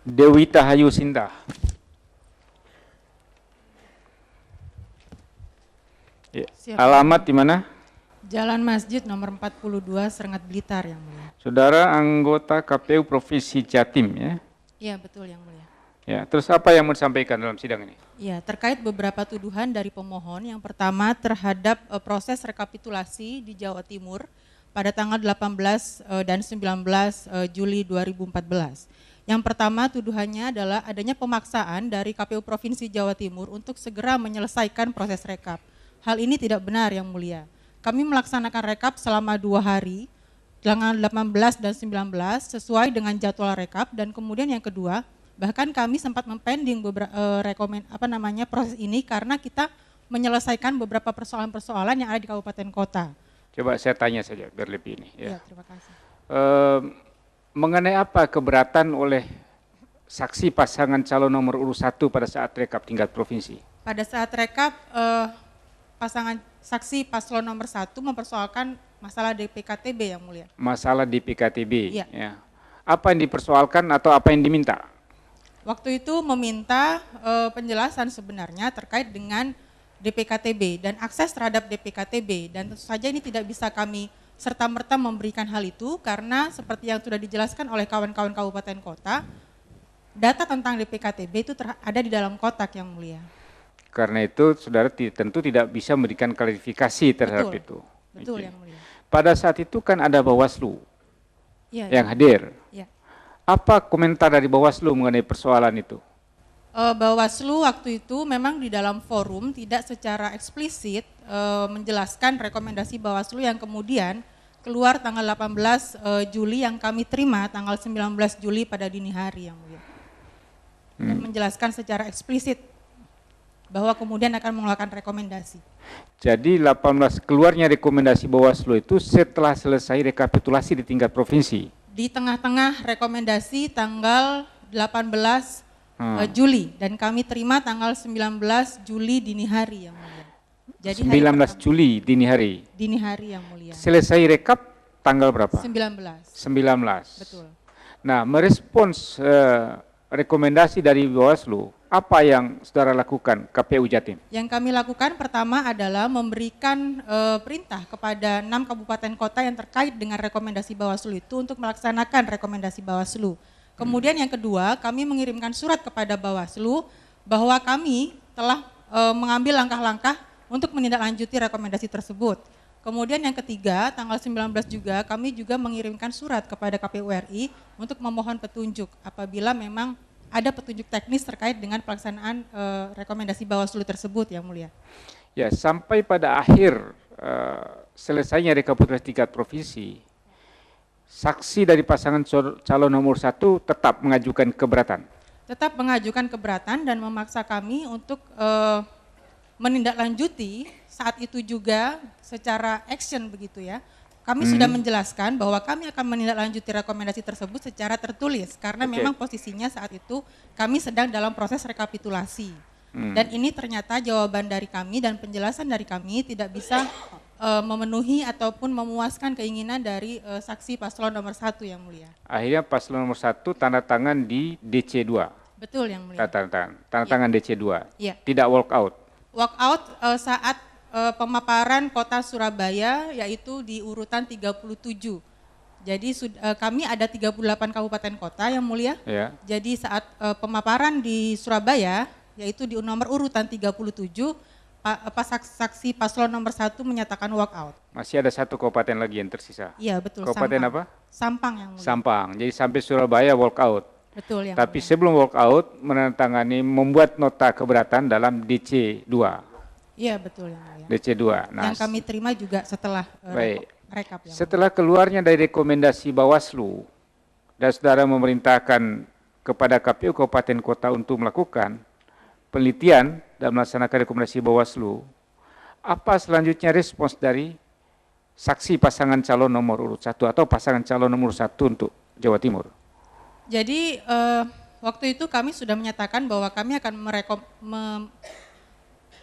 Dewi Tahayu Sinta. Ya. Siap. Alamat di mana? Jalan Masjid nomor 42 Serengat Blitar yang mulia. Saudara anggota KPU Provinsi Jatim ya? Iya betul yang mulia. Ya, terus apa yang mau disampaikan dalam sidang ini? Ya, terkait beberapa tuduhan dari pemohon. Yang pertama terhadap proses rekapitulasi di Jawa Timur pada tanggal 18 dan 19 Juli 2014. Yang pertama tuduhannya adalah adanya pemaksaan dari KPU Provinsi Jawa Timur untuk segera menyelesaikan proses rekap. Hal ini tidak benar yang mulia. Kami melaksanakan rekap selama 2 hari, tanggal 18 dan 19 sesuai dengan jadwal rekap, dan kemudian yang kedua, bahkan kami sempat mempending proses ini karena kita menyelesaikan beberapa persoalan-persoalan yang ada di kabupaten kota. Coba saya tanya saja biar lebih ini. Ya, terima kasih. Mengenai apa keberatan oleh saksi pasangan calon nomor urut 1 pada saat rekap tingkat provinsi? Pada saat rekap, pasangan saksi paslon nomor 1 mempersoalkan masalah DPKTB yang mulia. Masalah DPKTB. Ya. Ya. Apa yang dipersoalkan atau apa yang diminta? Waktu itu meminta penjelasan sebenarnya terkait dengan DPKTB dan akses terhadap DPKTB, dan tentu saja ini tidak bisa kami serta-merta memberikan hal itu karena seperti yang sudah dijelaskan oleh kawan-kawan kabupaten kota, data tentang DPKTB itu ada di dalam kotak yang mulia. Karena itu saudara tentu tidak bisa memberikan klarifikasi terhadap itu. Betul yang mulia. Pada saat itu kan ada Bawaslu Ya, yang hadir. Ya. Apa komentar dari Bawaslu mengenai persoalan itu? Bawaslu waktu itu memang di dalam forum tidak secara eksplisit menjelaskan rekomendasi Bawaslu yang kemudian keluar tanggal 18 Juli yang kami terima tanggal 19 Juli pada dini hari yang mulia. Menjelaskan secara eksplisit bahwa kemudian akan mengeluarkan rekomendasi. Jadi 18 keluarnya rekomendasi Bawaslu itu setelah selesai rekapitulasi di tingkat provinsi. Di tengah-tengah rekomendasi tanggal 18 Juli dan kami terima tanggal 19 Juli dini hari yang mulia. Jadi 19 Juli dini hari. Dini hari yang mulia. Selesai rekap tanggal berapa? 19. 19. Betul. Nah, merespons rekomendasi dari Bawaslu, apa yang saudara lakukan KPU Jatim? Yang kami lakukan pertama adalah memberikan perintah kepada 6 kabupaten kota yang terkait dengan rekomendasi Bawaslu itu untuk melaksanakan rekomendasi Bawaslu. Kemudian yang kedua, kami mengirimkan surat kepada Bawaslu bahwa kami telah mengambil langkah-langkah untuk menindaklanjuti rekomendasi tersebut. Kemudian yang ketiga, tanggal 19 juga kami juga mengirimkan surat kepada KPU RI untuk memohon petunjuk apabila memang ada petunjuk teknis terkait dengan pelaksanaan rekomendasi Bawaslu tersebut yang mulia. Ya, sampai pada akhir selesainya rekapitulasi tingkat provinsi, saksi dari pasangan calon nomor 1 tetap mengajukan keberatan. Tetap mengajukan keberatan dan memaksa kami untuk menindaklanjuti saat itu juga secara action begitu ya. Kami sudah menjelaskan bahwa kami akan menindaklanjuti rekomendasi tersebut secara tertulis karena memang posisinya saat itu kami sedang dalam proses rekapitulasi. Dan ini ternyata jawaban dari kami dan penjelasan dari kami tidak bisa memenuhi ataupun memuaskan keinginan dari saksi paslon nomor 1 yang mulia. Akhirnya paslon nomor 1 tanda tangan di DC2. Betul yang mulia. Tanda tangan DC2. Ya. Tidak walk out. Walk out saat pemaparan kota Surabaya yaitu di urutan 37. Jadi kami ada 38 kabupaten kota yang mulia. Ya. Jadi saat pemaparan di Surabaya yaitu di nomor urutan 37, saksi paslon nomor 1 menyatakan walk out. Masih ada 1 kabupaten lagi yang tersisa. Iya betul. Kabupaten Sampang. apa? Sampang yang mulia. Sampang. Jadi sampai Surabaya walk out. Betul yang Tapi mulia. sebelum walk out menandatangani membuat nota keberatan dalam DC2. Iya betul yang mulia. DC2. Nah, yang kami terima juga setelah baik. rekap yang Setelah keluarnya dari rekomendasi Bawaslu dan saudara memerintahkan kepada KPU Kabupaten Kota untuk melakukan penelitian dan melaksanakan rekomendasi Bawaslu, apa selanjutnya respons dari saksi pasangan calon nomor urut 1 atau pasangan calon nomor 1 untuk Jawa Timur? Jadi waktu itu kami sudah menyatakan bahwa kami akan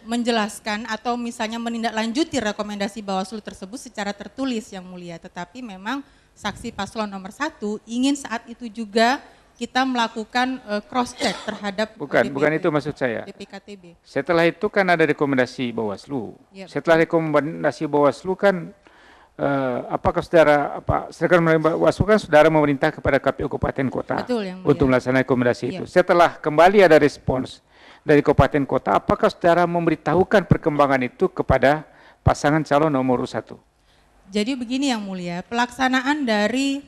menjelaskan atau misalnya menindaklanjuti rekomendasi Bawaslu tersebut secara tertulis yang mulia. Tetapi memang saksi paslon nomor 1 ingin saat itu juga kita melakukan cross check terhadap Bukan itu maksud saya. DPKTB. Setelah itu kan ada rekomendasi Bawaslu. Ya, Setelah rekomendasi Bawaslu kan apakah sedangkan Bawaslu kan saudara memerintah kepada KPU Kabupaten Kota Betul, Yang Mulia. untuk melaksanakan rekomendasi Ya. itu. Setelah kembali ada respons dari Kabupaten Kota, apakah saudara memberitahukan perkembangan itu kepada pasangan calon nomor 1? Jadi begini Yang Mulia, pelaksanaan dari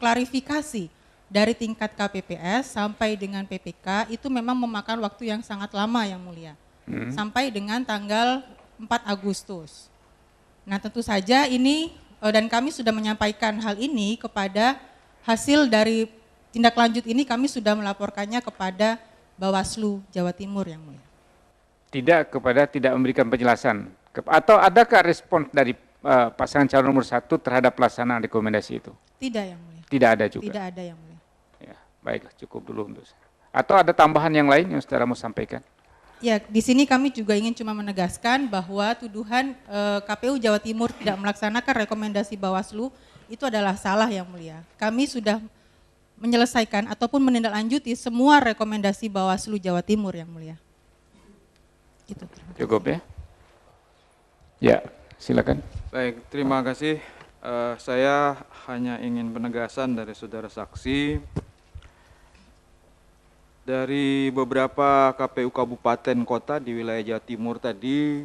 klarifikasi dari tingkat KPPS sampai dengan PPK itu memang memakan waktu yang sangat lama Yang Mulia. Sampai dengan tanggal 4 Agustus. Nah tentu saja ini dan kami sudah menyampaikan hal ini kepada hasil dari tindak lanjut ini kami sudah melaporkannya kepada Bawaslu Jawa Timur Yang Mulia. Tidak memberikan penjelasan. Atau adakah respon dari pasangan calon nomor 1 terhadap pelaksanaan rekomendasi itu? Tidak Yang Mulia. Tidak ada juga? Tidak ada Yang Mulia. Ya, baiklah, cukup dulu untuk saya. Atau ada tambahan yang lain yang saudara mau sampaikan? Ya, di sini kami juga ingin cuma menegaskan bahwa tuduhan KPU Jawa Timur tidak melaksanakan rekomendasi Bawaslu itu adalah salah Yang Mulia. Kami sudah menyelesaikan ataupun menindaklanjuti semua rekomendasi Bawaslu Jawa Timur Yang Mulia. Itu. Cukup ya? Ya, silakan. Baik, terima kasih. Saya hanya ingin penegasan dari saudara saksi. Dari beberapa KPU kabupaten kota di wilayah Jawa Timur tadi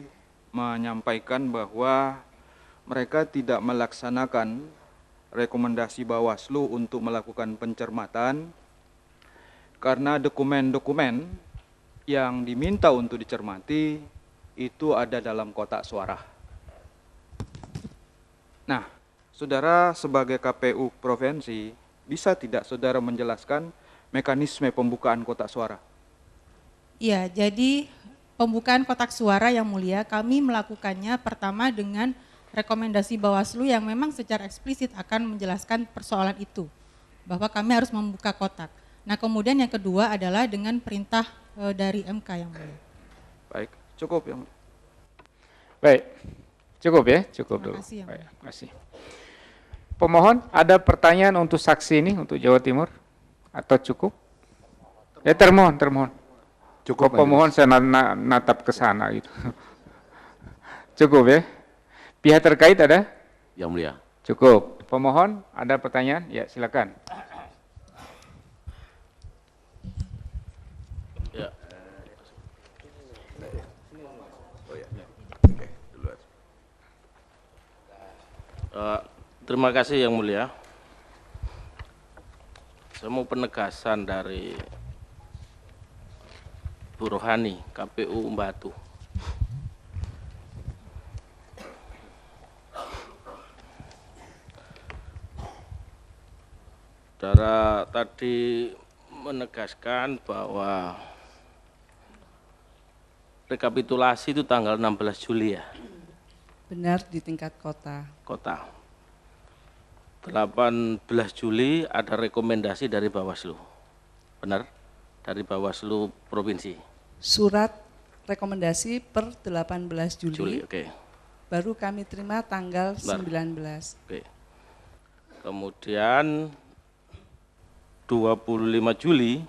menyampaikan bahwa mereka tidak melaksanakan rekomendasi Bawaslu untuk melakukan pencermatan karena dokumen-dokumen yang diminta untuk dicermati itu ada dalam kotak suara. Nah, saudara sebagai KPU provinsi, bisa tidak saudara menjelaskan mekanisme pembukaan kotak suara? Iya, jadi pembukaan kotak suara Yang Mulia kami melakukannya pertama dengan rekomendasi Bawaslu yang memang secara eksplisit akan menjelaskan persoalan itu, bahwa kami harus membuka kotak. Nah kemudian yang kedua adalah dengan perintah dari MK Yang Mulia. Baik, cukup Yang Mulia. Baik, cukup ya, cukup dulu. Terima kasih, Yang Mulia. Terima kasih. Pemohon, ada pertanyaan untuk saksi ini untuk Jawa Timur? Atau cukup? Ya termohon. Cukup. Pemohon saya natap ke sana gitu. Cukup ya? Pihak terkait ada? Yang Mulia. Cukup. Pemohon, ada pertanyaan? Ya, silakan. Ya. Terima kasih Yang Mulia. Saya mau penegasan dari Bu Rohani, KPU Batu. Saudara tadi menegaskan bahwa rekapitulasi itu tanggal 16 Juli ya? Benar, di tingkat kota. Kota. 18 Juli ada rekomendasi dari Bawaslu. Benar? Dari Bawaslu Provinsi. Surat rekomendasi per 18 Juli. Juli, oke. Baru kami terima tanggal Benar. 19. Oke. Kemudian 25 Juli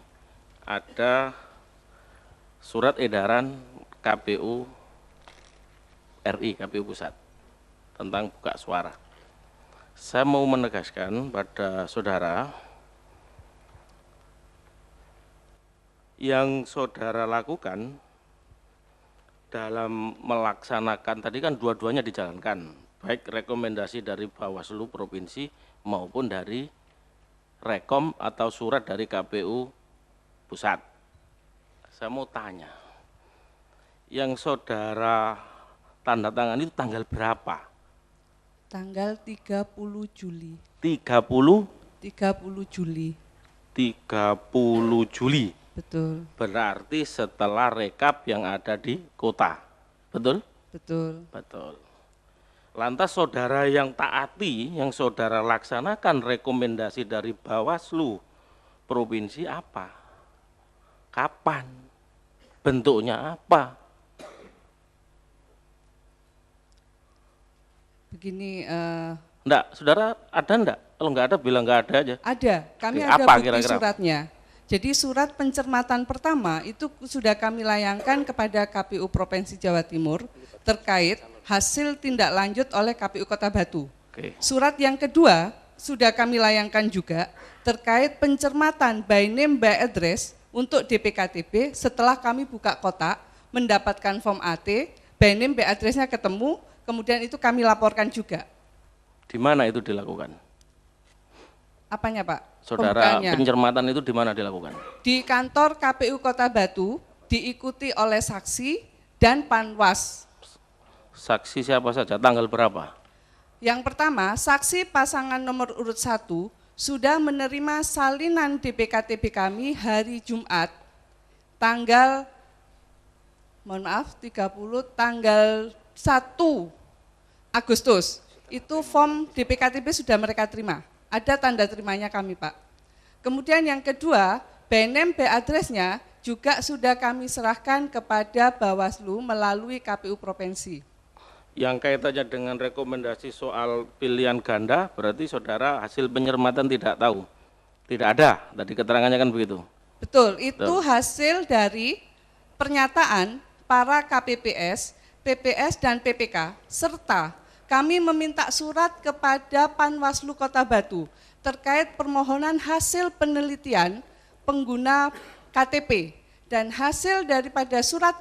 ada surat edaran KPU RI, KPU Pusat tentang buka suara. Saya mau menegaskan pada saudara, yang saudara lakukan dalam melaksanakan, tadi kan dua-duanya dijalankan, baik rekomendasi dari Bawaslu Provinsi maupun dari rekom atau surat dari KPU Pusat. Saya mau tanya, yang saudara tanda tangan itu tanggal berapa? Tanggal 30 Juli. 30 Juli. 30 Juli. Betul. Berarti setelah rekap yang ada di kota. Betul? Betul. Betul. Lantas saudara yang taati, yang saudara laksanakan rekomendasi dari Bawaslu Provinsi apa? Kapan? Bentuknya apa? Begini Enggak, saudara ada enggak? Kalau enggak ada bilang enggak ada aja. Ada, kami Oke, ada apa bukti kira-kira? suratnya. Jadi surat pencermatan pertama itu sudah kami layangkan kepada KPU Provinsi Jawa Timur terkait hasil tindak lanjut oleh KPU Kota Batu. Oke. Surat yang kedua sudah kami layangkan juga terkait pencermatan by name by address untuk DPKTB setelah kami buka kotak, mendapatkan form AT, by name by address-nya ketemu, kemudian itu kami laporkan juga. Di mana itu dilakukan? Apanya Pak? Saudara, Pembukaannya. pencermatan itu di mana dilakukan? Di kantor KPU Kota Batu diikuti oleh saksi dan panwas. Saksi siapa saja? Tanggal berapa? Yang pertama, saksi pasangan nomor urut 1 sudah menerima salinan DPKTB kami hari Jumat, tanggal, mohon maaf, 30, tanggal 1 Agustus. Itu form DPKTB sudah mereka terima. Ada tanda terimanya kami, Pak. Kemudian yang kedua, by name by address-nya juga sudah kami serahkan kepada Bawaslu melalui KPU Provinsi. Yang kaitannya dengan rekomendasi soal pilihan ganda, berarti saudara hasil pencermatan tidak tahu? Tidak ada, tadi keterangannya kan begitu? Betul, itu hasil dari pernyataan para KPPS, PPS, dan PPK, serta kami meminta surat kepada Panwaslu Kota Batu terkait permohonan hasil penelitian pengguna KTP dan hasil daripada surat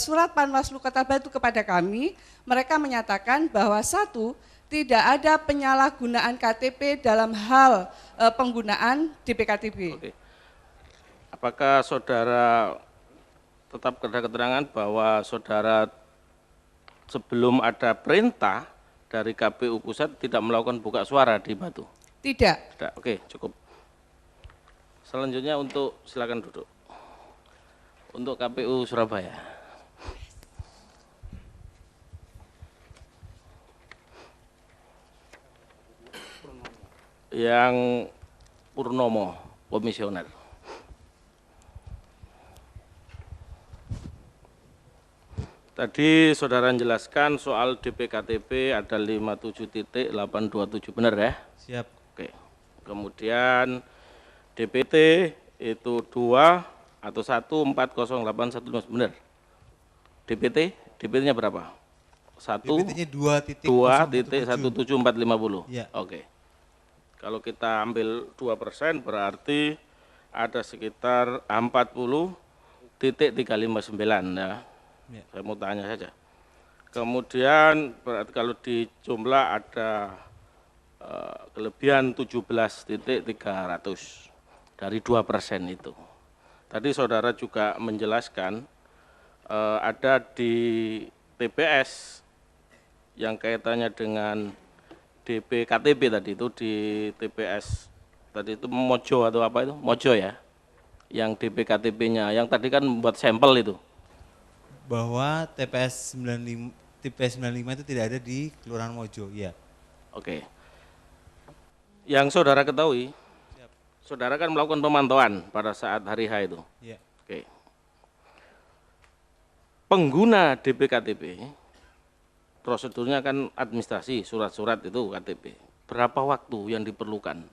surat Panwaslu Kota Batu kepada kami, mereka menyatakan bahwa satu, tidak ada penyalahgunaan KTP dalam hal penggunaan DPKTB. Oke. Apakah saudara tetap ada keterangan bahwa saudara sebelum ada perintah dari KPU Pusat tidak melakukan buka suara di Batu? Tidak. Tidak. Oke, cukup. Selanjutnya untuk silakan duduk. Untuk KPU Surabaya. Yang Purnomo, komisioner. Tadi saudara menjelaskan soal DPKTB ada 57.827, benar ya? Siap. Oke. Kemudian DPT itu 2 atau 14081, benar? DPT-nya berapa? 1 DPT-nya 2.17450. Iya. Oke. Kalau kita ambil 2% berarti ada sekitar 40.359 ya. Ya. Saya mau tanya saja. Kemudian berarti kalau di jumlah ada kelebihan 17.300 dari 2% itu. Tadi saudara juga menjelaskan ada di TPS yang kaitannya dengan DPKTB tadi itu di TPS tadi itu Mojo atau apa itu? Mojo ya. Yang DPKTB-nya yang tadi kan buat sampel itu. Bahwa TPS 95 itu tidak ada di Kelurahan Mojo, ya. Oke. Yang saudara ketahui, saudara kan melakukan pemantauan pada saat hari H itu. Ya. Oke. Pengguna DPKTB, prosedurnya kan administrasi, surat-surat itu KTP. Berapa waktu yang diperlukan?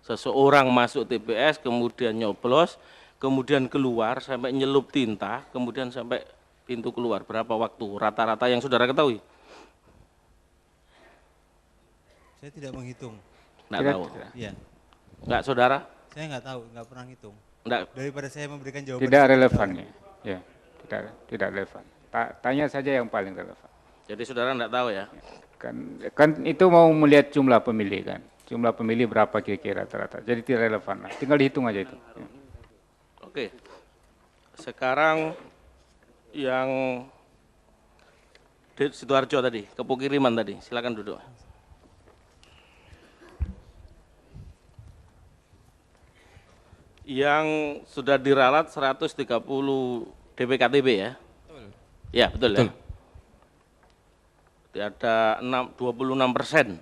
Seseorang masuk TPS, kemudian nyoblos, kemudian keluar sampai nyelup tinta, kemudian sampai pintu keluar. Berapa waktu rata-rata yang saudara ketahui? Saya tidak menghitung. Nggak tahu. Ya. Nggak saudara? Saya nggak tahu, nggak pernah hitung. Nggak. Daripada saya memberikan jawaban. Tidak relevan ya. Ya, tidak relevan. Tanya saja yang paling relevan. Jadi saudara nggak tahu ya? Kan itu mau melihat jumlah pemilih kan. Jumlah pemilih berapa kira-kira rata-rata. Jadi tidak relevan lah. Tinggal dihitung aja itu. Ya. Oke. Sekarang yang di Sidoarjo tadi, Kepukiriman tadi, silakan duduk. Yang sudah diralat 130 DPKTB ya? Betul. Ya, betul, ya. Jadi ada 26%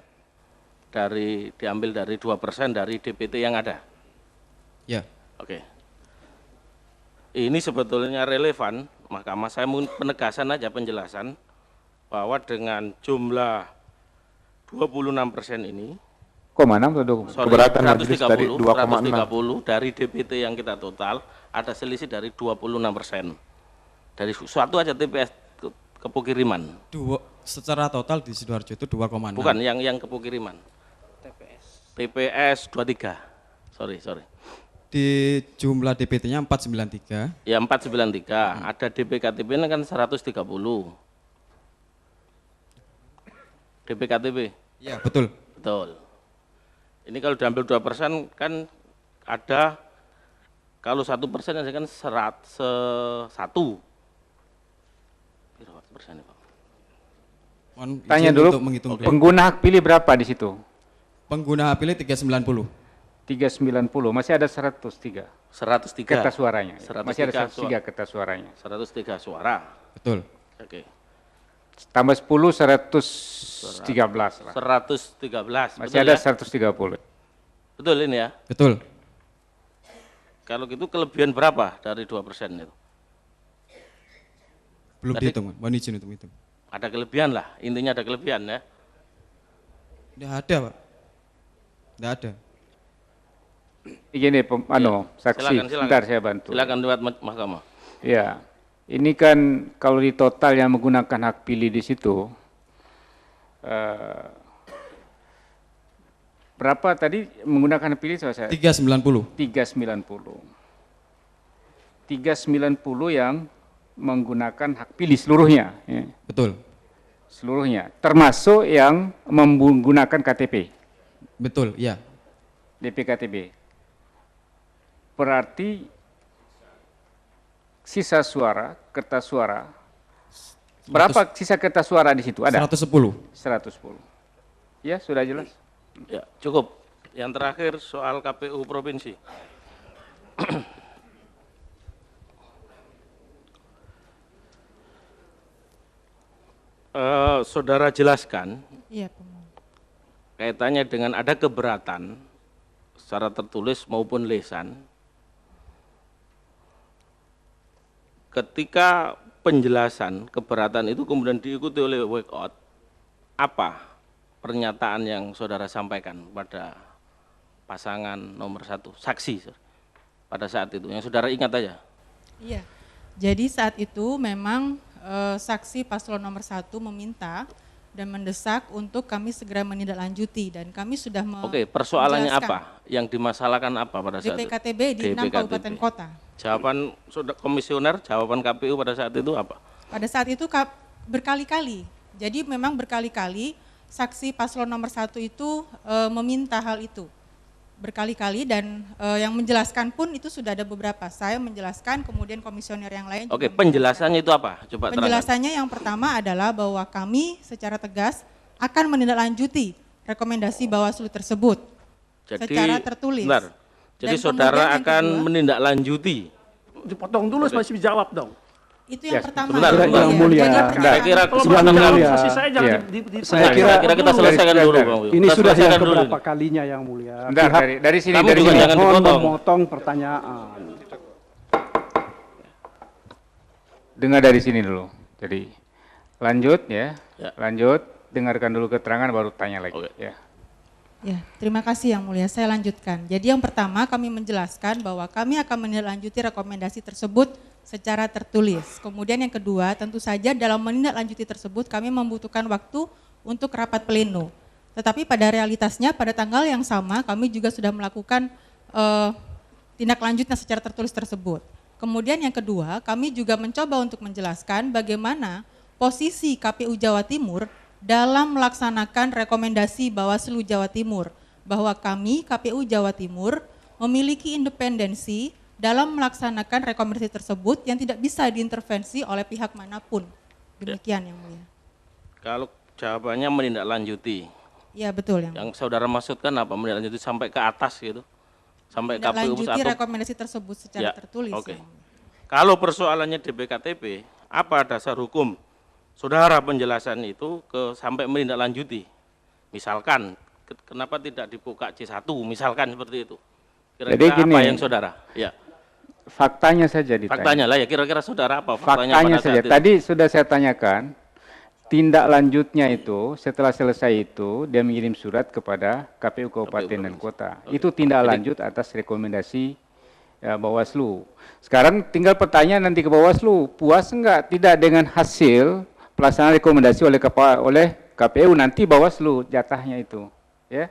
diambil dari 2% dari DPT yang ada. Ya. Oke. Ini sebetulnya relevan, Mahkamah, saya mau penegasan aja penjelasan bahwa dengan jumlah 26% ini, Koma 6 atau 2,6? sorry, Keberatan majelis dari 130 dari DPT yang kita total, ada selisih dari 26%. Dari suatu aja TPS Kepo Kiriman. Secara total di Sidoarjo itu 2,6. Bukan, yang Kepo Kiriman. TPS 23. Sorry. Di jumlah DPT-nya 493. Ya 493, ada DPKTB ini kan 130. DPKTB. Iya, betul. Betul. Ini kalau diambil 2% kan ada, kalau 1% kan 1. Berapa persen Pak? Mohon Tanya izin dulu, untuk menghitung dulu. pengguna hak pilih berapa di situ? Pengguna hak pilih 390. 390, masih ada 103 103. kertas suaranya. 103 Masih ada 103 kertas suaranya. 103 suara. Betul. Oke. Tambah 10, 113 lah. 113. Masih betul ada ya? 130. Betul ini ya. Betul. Kalau gitu kelebihan berapa dari 2% itu? Belum Tadi- dihitung, mohon izin untuk menghitung. Ada kelebihan lah, intinya ada kelebihan ya. Tidak ada, Pak. Tidak ada. Begini, saksi, Silakan. sebentar saya bantu. Silakan lewat mahkamah. Ya, ini kan kalau di total yang menggunakan hak pilih di situ, berapa tadi menggunakan hak pilih saya? 390. 390. 390 yang menggunakan hak pilih seluruhnya, ya. Betul. Seluruhnya, termasuk yang menggunakan KTP, Betul, iya. DPKTB. Berarti sisa suara, kertas suara, berapa sisa kertas suara di situ? Ada? 110. 110. Ya, sudah jelas. Ya, cukup. Yang terakhir soal KPU Provinsi. Saudara jelaskan Iya, pemohon. kaitannya dengan ada keberatan secara tertulis maupun lisan ketika penjelasan keberatan itu kemudian diikuti oleh walkout, apa pernyataan yang saudara sampaikan pada pasangan nomor 1, saksi pada saat itu, yang saudara ingat aja? Iya. Jadi saat itu memang saksi paslon nomor 1 meminta dan mendesak untuk kami segera menindaklanjuti dan kami sudah Oke, persoalannya menjelaskan. apa? Yang dimasalahkan apa pada saat itu? DPKTB di 6 kabupaten kota. Jawaban komisioner, jawaban KPU pada saat itu apa? Pada saat itu berkali-kali. Jadi memang berkali-kali saksi paslon nomor 1 itu meminta hal itu. Berkali-kali dan yang menjelaskan pun itu sudah ada beberapa. Saya menjelaskan, kemudian komisioner yang lain Oke, juga penjelasannya itu apa? Coba terangkan. penjelasannya yang pertama adalah bahwa kami secara tegas akan menindaklanjuti rekomendasi Bawaslu tersebut secara tertulis. Bentar. Jadi Dan saudara kemudian yang akan kedua- menindaklanjuti. Dipotong dulu masih dijawab dong. Itu yang Ya, pertama. sebentar, Yang sebentar. mulia. Mulia. Jadi Sebentar. Saya pertanyaan- kira Kalau kesempatan mau mulia. posisi saya jangan Iya. Saya kira- kita selesaikan dulu, Bang. Ini Kita sudah selesaikan yang dulu keberapa ini. kalinya yang mulia. Bentar, Pihak dari sini, Kamu dari juga sini. jangan mohon dipotong. memotong pertanyaan. Dengar dari sini dulu. Jadi lanjut ya, Ya. lanjut, dengarkan dulu keterangan baru tanya lagi. Oke. Ya. Ya, terima kasih Yang Mulia. Saya lanjutkan. Jadi yang pertama kami menjelaskan bahwa kami akan menindaklanjuti rekomendasi tersebut secara tertulis. Kemudian yang kedua, tentu saja dalam menindaklanjuti tersebut kami membutuhkan waktu untuk rapat pleno. Tetapi pada realitasnya pada tanggal yang sama kami juga sudah melakukan tindak lanjutnya secara tertulis tersebut. Kemudian yang kedua, kami juga mencoba untuk menjelaskan bagaimana posisi KPU Jawa Timur dalam melaksanakan rekomendasi Bawaslu Jawa Timur, bahwa kami KPU Jawa Timur memiliki independensi dalam melaksanakan rekomendasi tersebut yang tidak bisa diintervensi oleh pihak manapun. Demikian Yang Mulia. Kalau jawabannya menindaklanjuti, Iya betul Yang Mulia. yang saudara maksudkan apa? Menindaklanjuti sampai ke atas gitu? Sampai KPU Lanjuti atau rekomendasi tersebut secara tertulis. Oke. Yang Mulia. Kalau persoalannya DPKTB, apa dasar hukum saudara penjelasan itu sampai menindaklanjuti? Misalkan, kenapa tidak dibuka C1, misalkan seperti itu. Kira-kira Jadi gini, apa yang saudara? Ya, faktanya saja ditanya. faktanya lah ya, kira-kira saudara apa faktanya Faktanya pada saja. saat itu? Tadi sudah saya tanyakan, tindak lanjutnya itu setelah selesai itu dia mengirim surat kepada KPU Kabupaten dan Kota. Itu tindak lanjut atas rekomendasi Bawaslu. Sekarang tinggal pertanyaan nanti ke Bawaslu, puas enggak tidak dengan hasil pelaksanaan rekomendasi oleh KPU, nanti Bawaslu jatahnya itu, ya.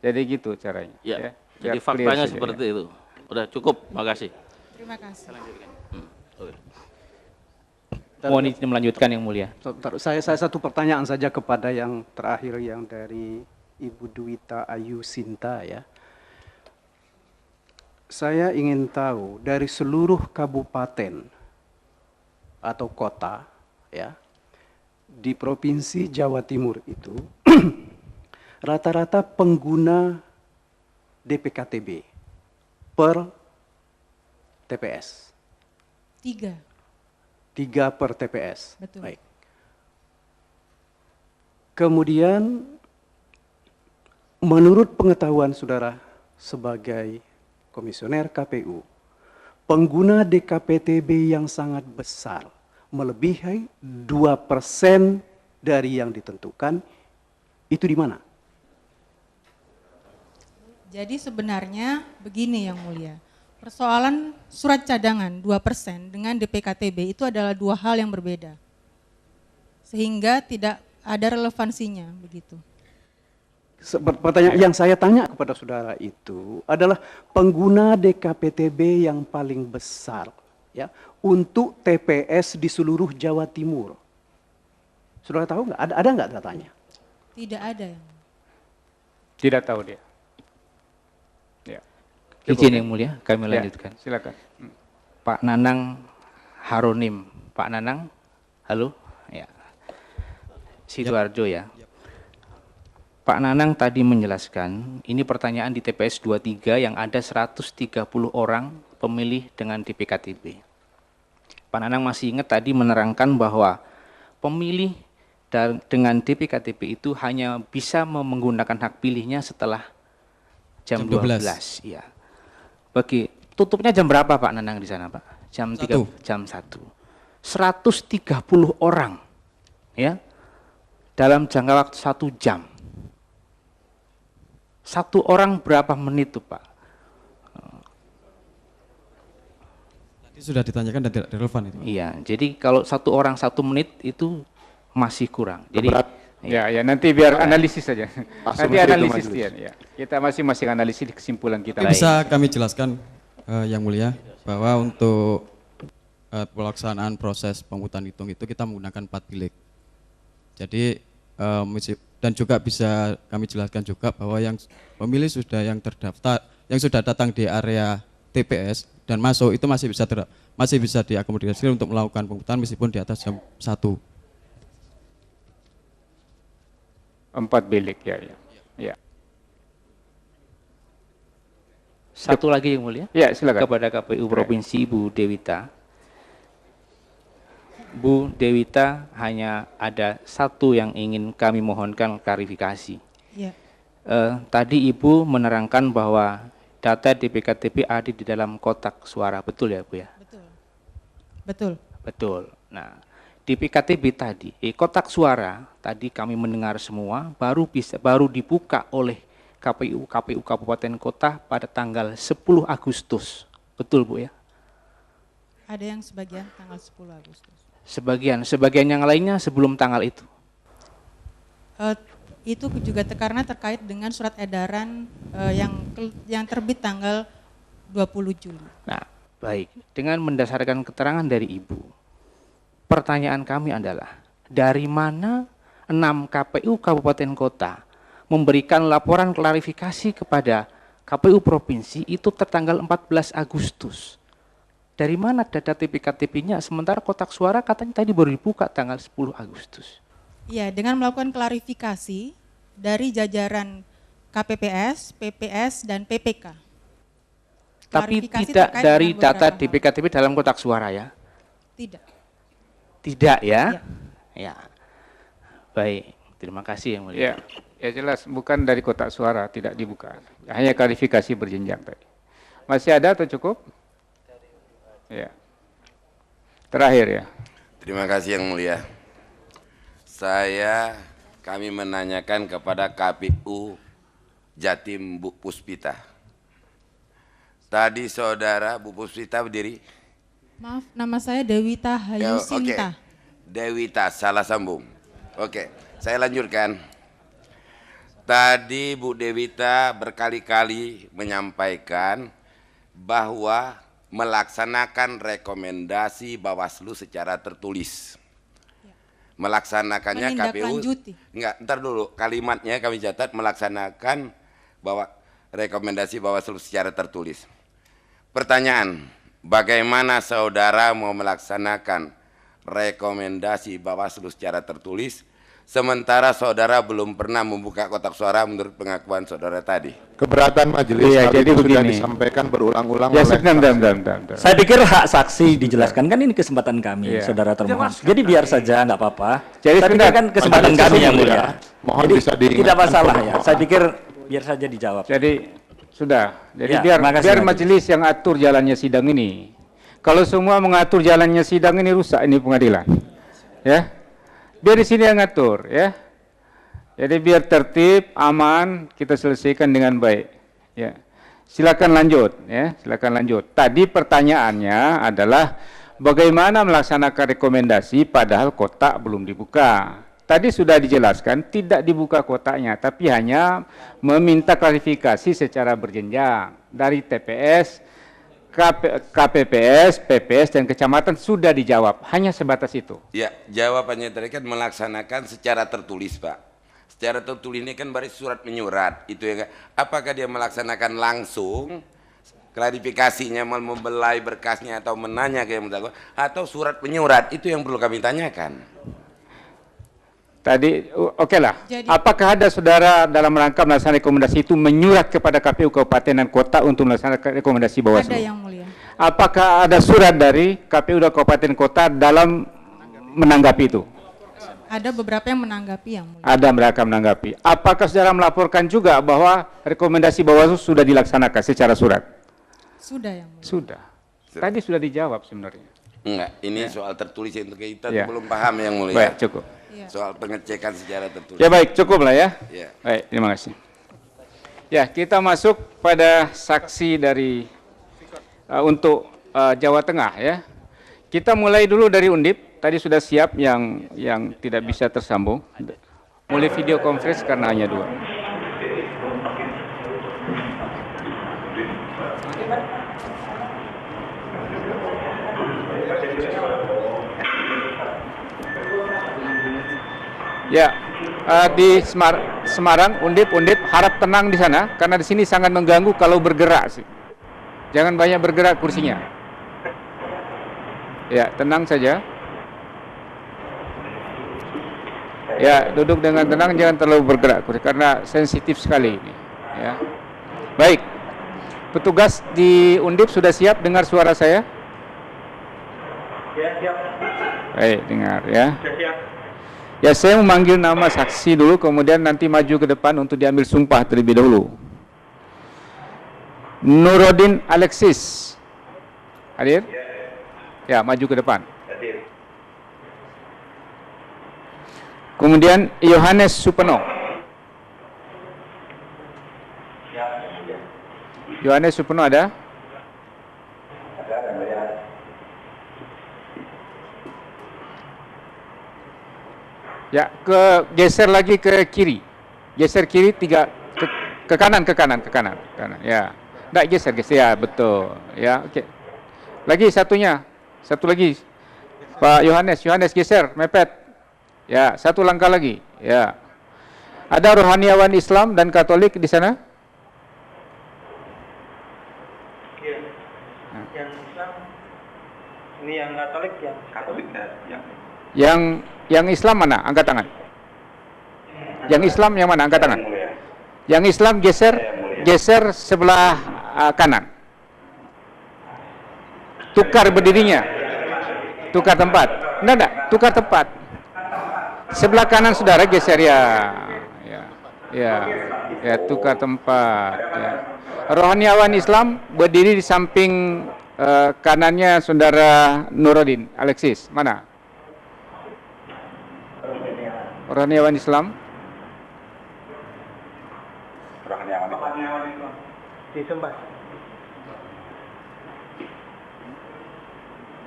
Jadi gitu caranya. Ya. Ya. Jadi faktanya seperti itu. Udah cukup, makasih. Terima kasih. Mohon izin melanjutkan yang mulia. Saya satu pertanyaan saja kepada yang terakhir yang dari Ibu Dwita Ayu Sinta ya. Saya ingin tahu dari seluruh kabupaten atau kota ya di Provinsi Jawa Timur itu rata-rata pengguna DPKTB per TPS. 3. 3 per TPS. Betul. Baik. Kemudian menurut pengetahuan saudara sebagai komisioner KPU, pengguna DKPTB yang sangat besar melebihi 2% dari yang ditentukan itu di mana? Jadi sebenarnya begini yang mulia, persoalan surat cadangan 2% dengan DPKTB itu adalah 2 hal yang berbeda. Sehingga tidak ada relevansinya begitu. Pertanyaan yang saya tanya kepada saudara itu adalah pengguna DKPTB yang paling besar ya untuk TPS di seluruh Jawa Timur. Saudara tahu nggak? Ada nggak datanya? Tidak ada yang. Tidak tahu dia. Ya. Izin yang mulia, kami lanjutkan. Silakan. Pak Nanang Haronim. Pak Nanang, halo? Ya. Sidoarjo ya. Pak Nanang tadi menjelaskan, ini pertanyaan di TPS 23 yang ada 130 orang pemilih dengan DPKTB. Pak Nanang masih ingat tadi menerangkan bahwa pemilih dengan DPKTB itu hanya bisa menggunakan hak pilihnya setelah jam 12. Iya. Bagi tutupnya jam berapa Pak Nanang di sana, Pak? Jam 3, jam 1. 130 orang ya. Dalam jangka waktu 1 jam. 1 orang berapa menit tuh Pak? Tadi sudah ditanyakan dan tidak relevan itu. Iya, jadi kalau 1 orang 1 menit itu masih kurang. Jadi ya nanti biar analisis saja. Nanti analisis dia. Ya. Kita masing-masing analisis di kesimpulan kita. Bisa kami jelaskan yang mulia bahwa untuk pelaksanaan proses pemungutan hitung itu kita menggunakan 4 bilik. Jadi dan juga bisa kami jelaskan juga bahwa yang pemilih yang terdaftar, yang sudah datang di area TPS dan masuk itu masih bisa diakomodasi untuk melakukan pemungutan meskipun di atas jam 1. 4 bilik ya. Satu lagi yang mulia. Ya, silakan. Kepada KPU Provinsi Ibu Dewita. Bu Dewita, hanya ada 1 yang ingin kami mohonkan klarifikasi. Ya. Tadi Ibu menerangkan bahwa data DPKTB ada di dalam kotak suara, betul ya Bu ya? Betul. Nah, DPKTB tadi, kotak suara tadi kami mendengar semua baru dibuka oleh KPU Kabupaten Kota pada tanggal 10 Agustus. Betul Bu ya? Ada yang sebagian tanggal 10 Agustus. Sebagian yang lainnya sebelum tanggal itu. Itu juga karena terkait dengan surat edaran yang terbit tanggal 20 Juli. Nah, baik. Dengan mendasarkan keterangan dari Ibu, pertanyaan kami adalah dari mana 6 KPU Kabupaten Kota memberikan laporan klarifikasi kepada KPU Provinsi itu tertanggal 14 Agustus. Dari mana data DPKTB-nya sementara kotak suara katanya tadi baru dibuka tanggal 10 Agustus. Iya, dengan melakukan klarifikasi dari jajaran KPPS, PPS, dan PPK. Tapi tidak dari data DPKTB dalam kotak suara ya? Tidak. Tidak ya? Ya. Baik, terima kasih yang mulia. Ya jelas, bukan dari kotak suara, tidak dibuka. Hanya klarifikasi berjenjang tadi. Masih ada atau cukup? Ya. Terakhir ya. Terima kasih yang mulia. Kami menanyakan kepada KPU Jatim Bu Puspita. Tadi saudara Bu Puspita berdiri. Maaf, nama saya Dewita Hayu Sinta. Dewita, salah sambung. Oke, saya lanjutkan. Tadi Bu Dewita berkali-kali menyampaikan bahwa melaksanakan rekomendasi Bawaslu secara tertulis. Melaksanakannya KPU, enggak, ntar dulu kalimatnya kami catat, melaksanakan bahwa rekomendasi Bawaslu secara tertulis. Pertanyaan, bagaimana saudara mau melaksanakan rekomendasi Bawaslu secara tertulis sementara saudara belum pernah membuka kotak suara menurut pengakuan saudara tadi? Keberatan majelis jadi sudah begini. disampaikan berulang-ulang Ya, oleh saya pikir hak saksi dijelaskan, kan ini kesempatan kami, saudara termohon. Jadi biar saja, nggak apa-apa. Jadi saya pikir kan kesempatan kami yang mulia. Mohon Jadi bisa diingatkan. tidak masalah ya. Saya pikir biar saja dijawab. Jadi sudah. Jadi Ya, biar majelis yang atur jalannya sidang ini. Kalau semua mengatur jalannya sidang ini, rusak ini pengadilan. Ya. Biar di sini yang ngatur, ya. Jadi biar tertib, aman, kita selesaikan dengan baik. Ya. Silakan lanjut, ya. Silakan lanjut. Tadi pertanyaannya adalah bagaimana melaksanakan rekomendasi padahal kotak belum dibuka. Tadi sudah dijelaskan tidak dibuka kotaknya, tapi hanya meminta klarifikasi secara berjenjang dari TPS, KPPS, PPS, dan kecamatan sudah dijawab, hanya sebatas itu. Ya, jawabannya tadi kan melaksanakan secara tertulis, Pak. Secara tertulis ini kan berarti surat menyurat, itu ya. Apakah dia melaksanakan langsung, klarifikasinya membelai berkasnya atau menanya ke yang bersangkutan, atau surat menyurat, itu yang perlu kami tanyakan. Tadi, oke lah. Apakah ada saudara dalam rangka melaksanakan rekomendasi itu menyurat kepada KPU Kabupaten dan Kota untuk melaksanakan rekomendasi Bawaslu? Ada, Yang Mulia. Apakah ada surat dari KPU dan Kabupaten Kota dalam menanggapi itu? Ada beberapa yang menanggapi, Yang Mulia. Ada mereka menanggapi. Apakah saudara melaporkan juga bahwa rekomendasi Bawaslu sudah dilaksanakan secara surat? Sudah, Yang Mulia. Sudah. Tadi sudah dijawab sebenarnya. Enggak, ini soal tertulis untuk kita Ya. belum paham yang mulia. Baik, cukup. Soal pengecekan secara tertulis. Ya baik, cukup lah ya. Ya. Baik, terima kasih. Ya, kita masuk pada saksi dari untuk Jawa Tengah ya. Kita mulai dulu dari Undip. Tadi sudah siap yang tidak bisa tersambung. Mulai video conference karena hanya 2. Ya, di Semarang, Undip harap tenang di sana karena di sini sangat mengganggu kalau bergerak sih. Jangan banyak bergerak kursinya. Ya, tenang saja. Ya, duduk dengan tenang, jangan terlalu bergerak kursi karena sensitif sekali ini. Ya, baik. Petugas di Undip sudah siap dengar suara saya? Ya, siap. Baik, dengar ya. Ya, siap. Ya, saya memanggil nama saksi dulu, kemudian nanti maju ke depan untuk diambil sumpah terlebih dahulu. Nurodin Alexis, hadir? Ya, maju ke depan. Hadir. Kemudian Yohanes Supeno. Yohanes Supeno ada? Ya, geser lagi ke kiri. Geser kiri 3 ke kanan. Ya. Enggak geser ya, betul. Ya, oke. Lagi satunya. Satu lagi. Pak Yohanes geser, mepet. Ya, satu langkah lagi. Ya. Ada rohaniawan Islam dan Katolik di sana? Iya. Yang Islam ini yang Katolik yang Katolik ya. Yang Islam mana? Angkat tangan. Yang Islam yang mana? Angkat tangan. Yang Islam geser sebelah kanan. Tukar berdirinya. Tukar tempat. Enggak, tukar tempat. Sebelah kanan saudara geser ya. Ya, tukar tempat ya. Rohaniawan Islam berdiri di samping kanannya saudara Nurodin Alexis. Mana? Rohaniawan Islam. Rohaniawan Islam. Disembah.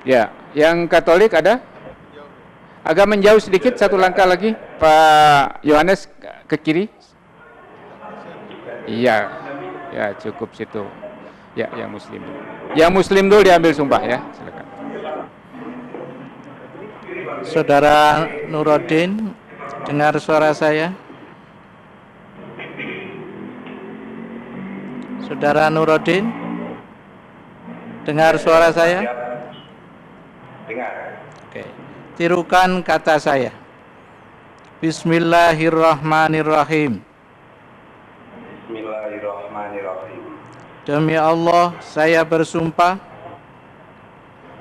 Ya, yang Katolik ada? Agak menjauh sedikit, satu langkah lagi, Pak Yohanes ke kiri. Iya, ya cukup situ. Ya, yang Muslim. Yang Muslim dulu diambil sumpah ya, silakan. Saudara Nuruddin, dengar suara saya? Saudara Nuruddin, dengar suara saya? Dengar. Oke. Tirukan kata saya. Bismillahirrahmanirrahim. Bismillahirrahmanirrahim. Demi Allah, saya bersumpah.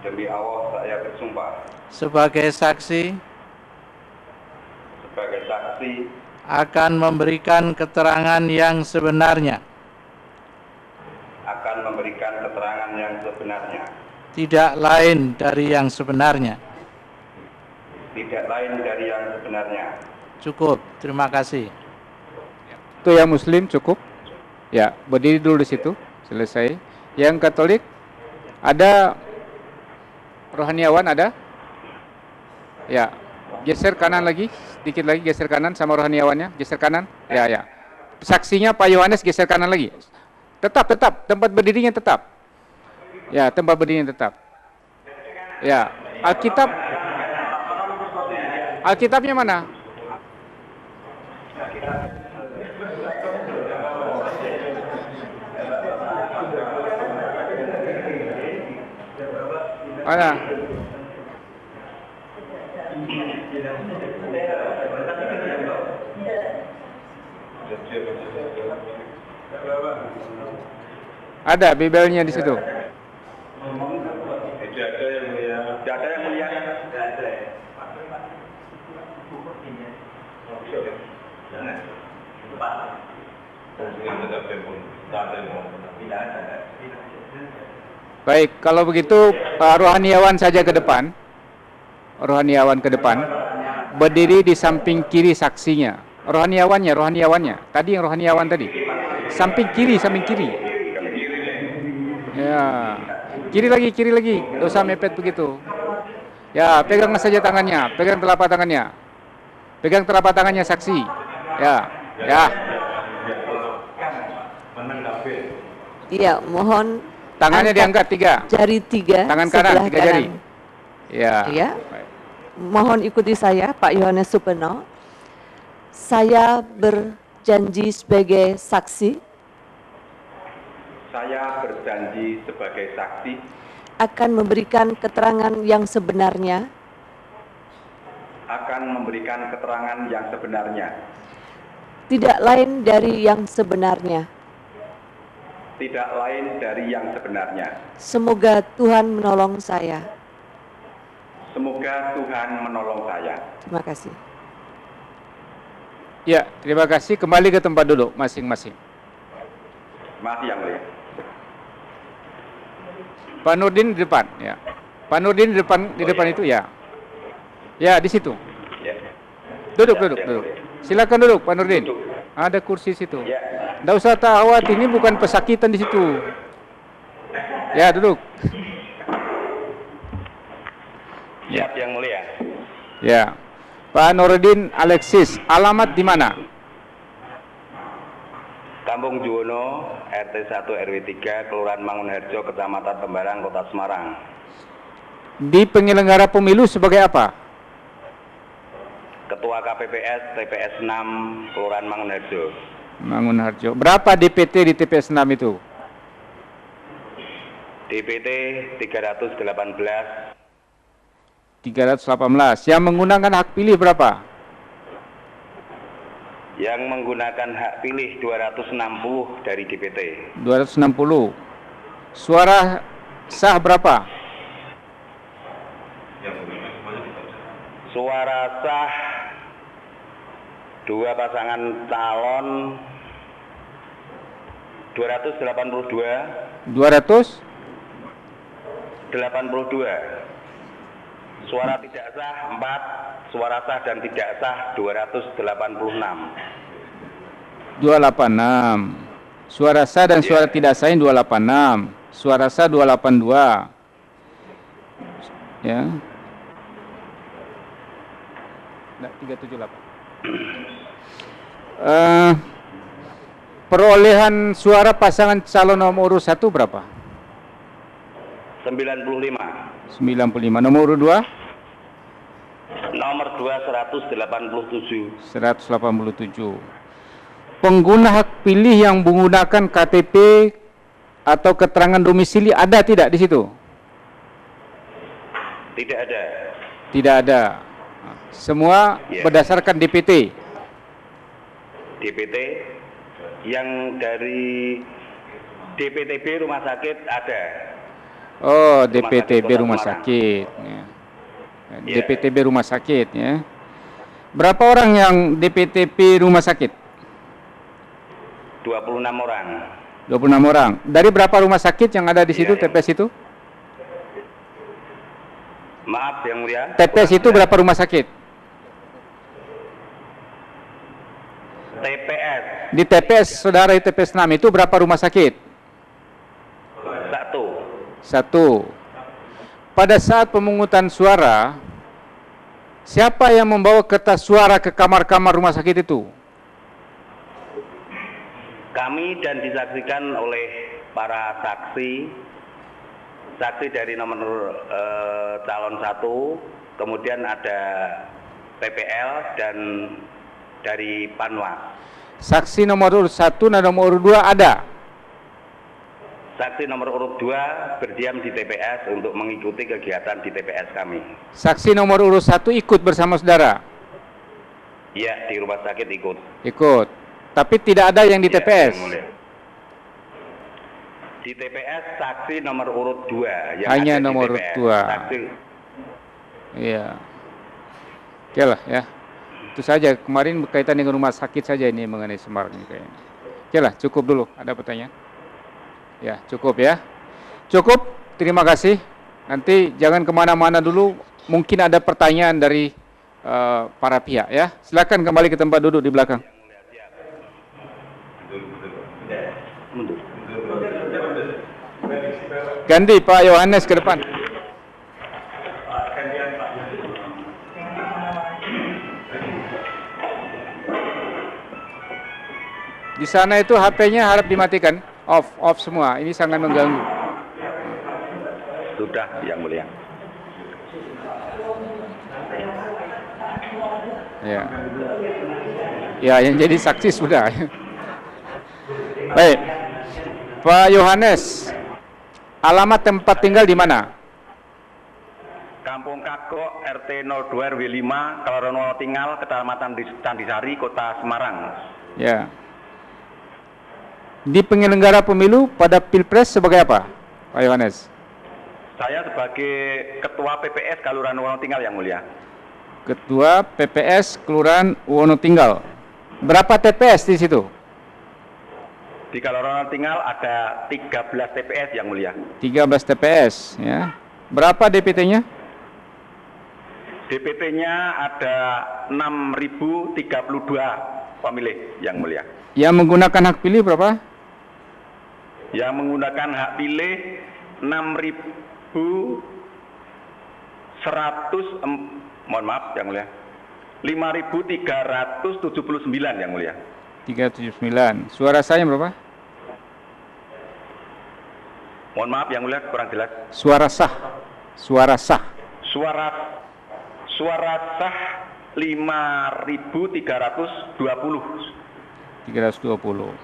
Demi Allah, saya bersumpah. Sebagai saksi. Sebagai saksi. Akan memberikan keterangan yang sebenarnya. Akan memberikan keterangan yang sebenarnya. Tidak lain dari yang sebenarnya. Tidak lain dari yang sebenarnya. Cukup, terima kasih. Itu yang Muslim cukup. Ya, berdiri dulu di situ. Selesai. Yang Katolik ada, rohaniawan ada? Ya, geser kanan lagi, sedikit lagi geser kanan sama rohaniawannya, geser kanan. Ya, ya. Saksinya Pak Yohanes geser kanan lagi. Tetap, tempat berdirinya tetap. Ya, tempat berdirinya tetap. Ya, Alkitabnya mana? Mana? Ada Bibelnya di situ. Baik, kalau begitu rohaniawan saja ke depan. Rohaniawan ke depan. Berdiri di samping kiri saksinya. Rohaniawannya. Tadi yang rohaniawan tadi. Samping kiri. Ya. Kiri lagi. Tidak usah mepet begitu. Ya, pegang saja tangannya. Pegang telapak tangannya saksi. Ya. Iya, mohon tangannya diangkat 3. Jari 3. Tangan kanan 3 jari. Ya. Iya. Mohon ikuti saya, Pak Yohanes Supeno. Saya berjanji sebagai saksi. Saya berjanji sebagai saksi. Akan memberikan keterangan yang sebenarnya. Akan memberikan keterangan yang sebenarnya. Tidak lain dari yang sebenarnya. Tidak lain dari yang sebenarnya. Semoga Tuhan menolong saya. Semoga Tuhan menolong saya. Terima kasih. Ya, terima kasih. Kembali ke tempat duduk masing-masing. Masih yang mulia. Pak Nurdin di depan, ya. Pak Nurdin di depan itu ya. Ya, di situ. Duduk. Silakan duduk, Pak Nurdin. Ada kursi situ. Nggak usah khawatir, ini bukan pesakitan di situ. Ya, duduk. Siap yang mulia. Ya. Pak Nurdin Alexis, alamat di mana? Kampung Juwono, RT 1 RW 3, Kelurahan Mangunharjo, Kecamatan Tembarang, Kota Semarang. Di penyelenggara pemilu sebagai apa? Ketua KPPS TPS 6, Kelurahan Mangunharjo. Mangunharjo. Berapa DPT di TPS 6 itu? DPT 318. 318. Yang menggunakan hak pilih berapa? Yang menggunakan hak pilih 260 dari DPT. 260. Suara sah berapa? Suara sah dua pasangan calon 282. 282. Suara tidak sah 4. suara sah dan tidak sah 286. 286. Suara sah dan suara tidak sah 286. Suara sah 282. Ya. Nah, 378. Perolehan suara pasangan calon nomor urut 1 berapa? 95. 95. Nomor urut 2? Nomor 2 187. 187. Pengguna hak pilih yang menggunakan KTP atau keterangan domisili ada tidak di situ? Tidak ada. Tidak ada. Semua berdasarkan DPT. DPT yang dari DPTB rumah sakit ada. Oh, DPTB rumah sakit. Ya. DPTB rumah sakit. Ya. Berapa orang yang DPTB rumah sakit? 26 orang. 26 orang. Dari berapa rumah sakit yang ada di situ, TPS itu? Maaf yang mulia. TPS itu berapa rumah sakit? TPS. Di TPS, saudara di TPS 6 itu berapa rumah sakit? 1. Pada saat pemungutan suara, siapa yang membawa kertas suara ke kamar-kamar rumah sakit itu? Kami dan disaksikan oleh para saksi dari nomor calon 1, kemudian ada PPL dan dari Panwas. Saksi nomor urut 1 dan nomor urut 2 ada? Saksi nomor urut 2 berdiam di TPS untuk mengikuti kegiatan di TPS kami. Saksi nomor urut 1 ikut bersama saudara? Iya, di rumah sakit ikut. Ikut. Tapi tidak ada yang di TPS? Di TPS saksi nomor urut 2 yang hanya ada nomor di urut TPS. 2. Saksi. Iya. Oke lah ya. Itu saja, kemarin berkaitan dengan rumah sakit saja ini mengenai Semarang ini kayaknya. Oke lah, cukup dulu. Ada pertanyaan? Ya, cukup ya. Cukup, terima kasih. Nanti jangan kemana-mana dulu, mungkin ada pertanyaan dari para pihak ya. Silakan kembali ke tempat duduk di belakang. Ganti Pak Yohanes ke depan. Di sana itu HP-nya harap dimatikan, off semua. Ini sangat mengganggu. Sudah, yang mulia. Ya. Ya, yang jadi saksi sudah. Baik. Pak Yohanes, alamat tempat tinggal di mana? Kampung Kagok, RT 02 RW 5, Kelorono Tinggal, Kecamatan Candisari, Kota Semarang. Ya. Di penyelenggara pemilu pada Pilpres sebagai apa, Pak Yohanes? Saya sebagai Ketua PPS Kelurahan Wonotinggal, yang mulia. Ketua PPS Kelurahan Wonotinggal. Berapa TPS di situ? Di Kelurahan Tinggal ada 13 TPS, yang mulia. 13 TPS, ya. Berapa DPT-nya? DPT-nya ada 6.032 pemilih, yang mulia. Yang menggunakan hak pilih berapa? Yang menggunakan hak pilih 6.100, mohon maaf, yang mulia. 5.379, yang mulia. 379. Suara saya berapa? Mohon maaf, yang mulia, kurang jelas. Suara sah. Suara sah. Suara sah 5.320. 320.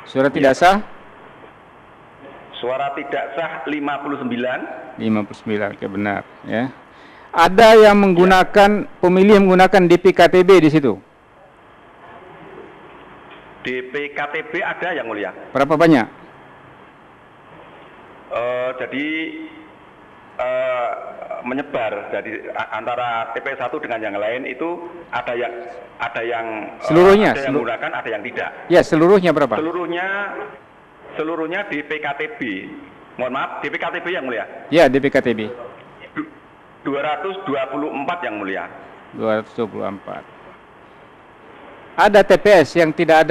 Suara tidak sah? Suara tidak sah 59. 59, oke, benar ya. Ada yang menggunakan pemilih yang menggunakan DPKTB di situ? DPKTB ada, yang mulia. Berapa banyak? Jadi menyebar dari antara TPS 1 dengan yang lain itu ada yang seluruhnya, ada yang menggunakan, ada yang tidak. Ya, seluruhnya berapa? Seluruhnya DPKTB. Mohon maaf, DPKTB, yang mulia. Ya, DPKTB. 224, yang mulia. 224. Ada TPS yang tidak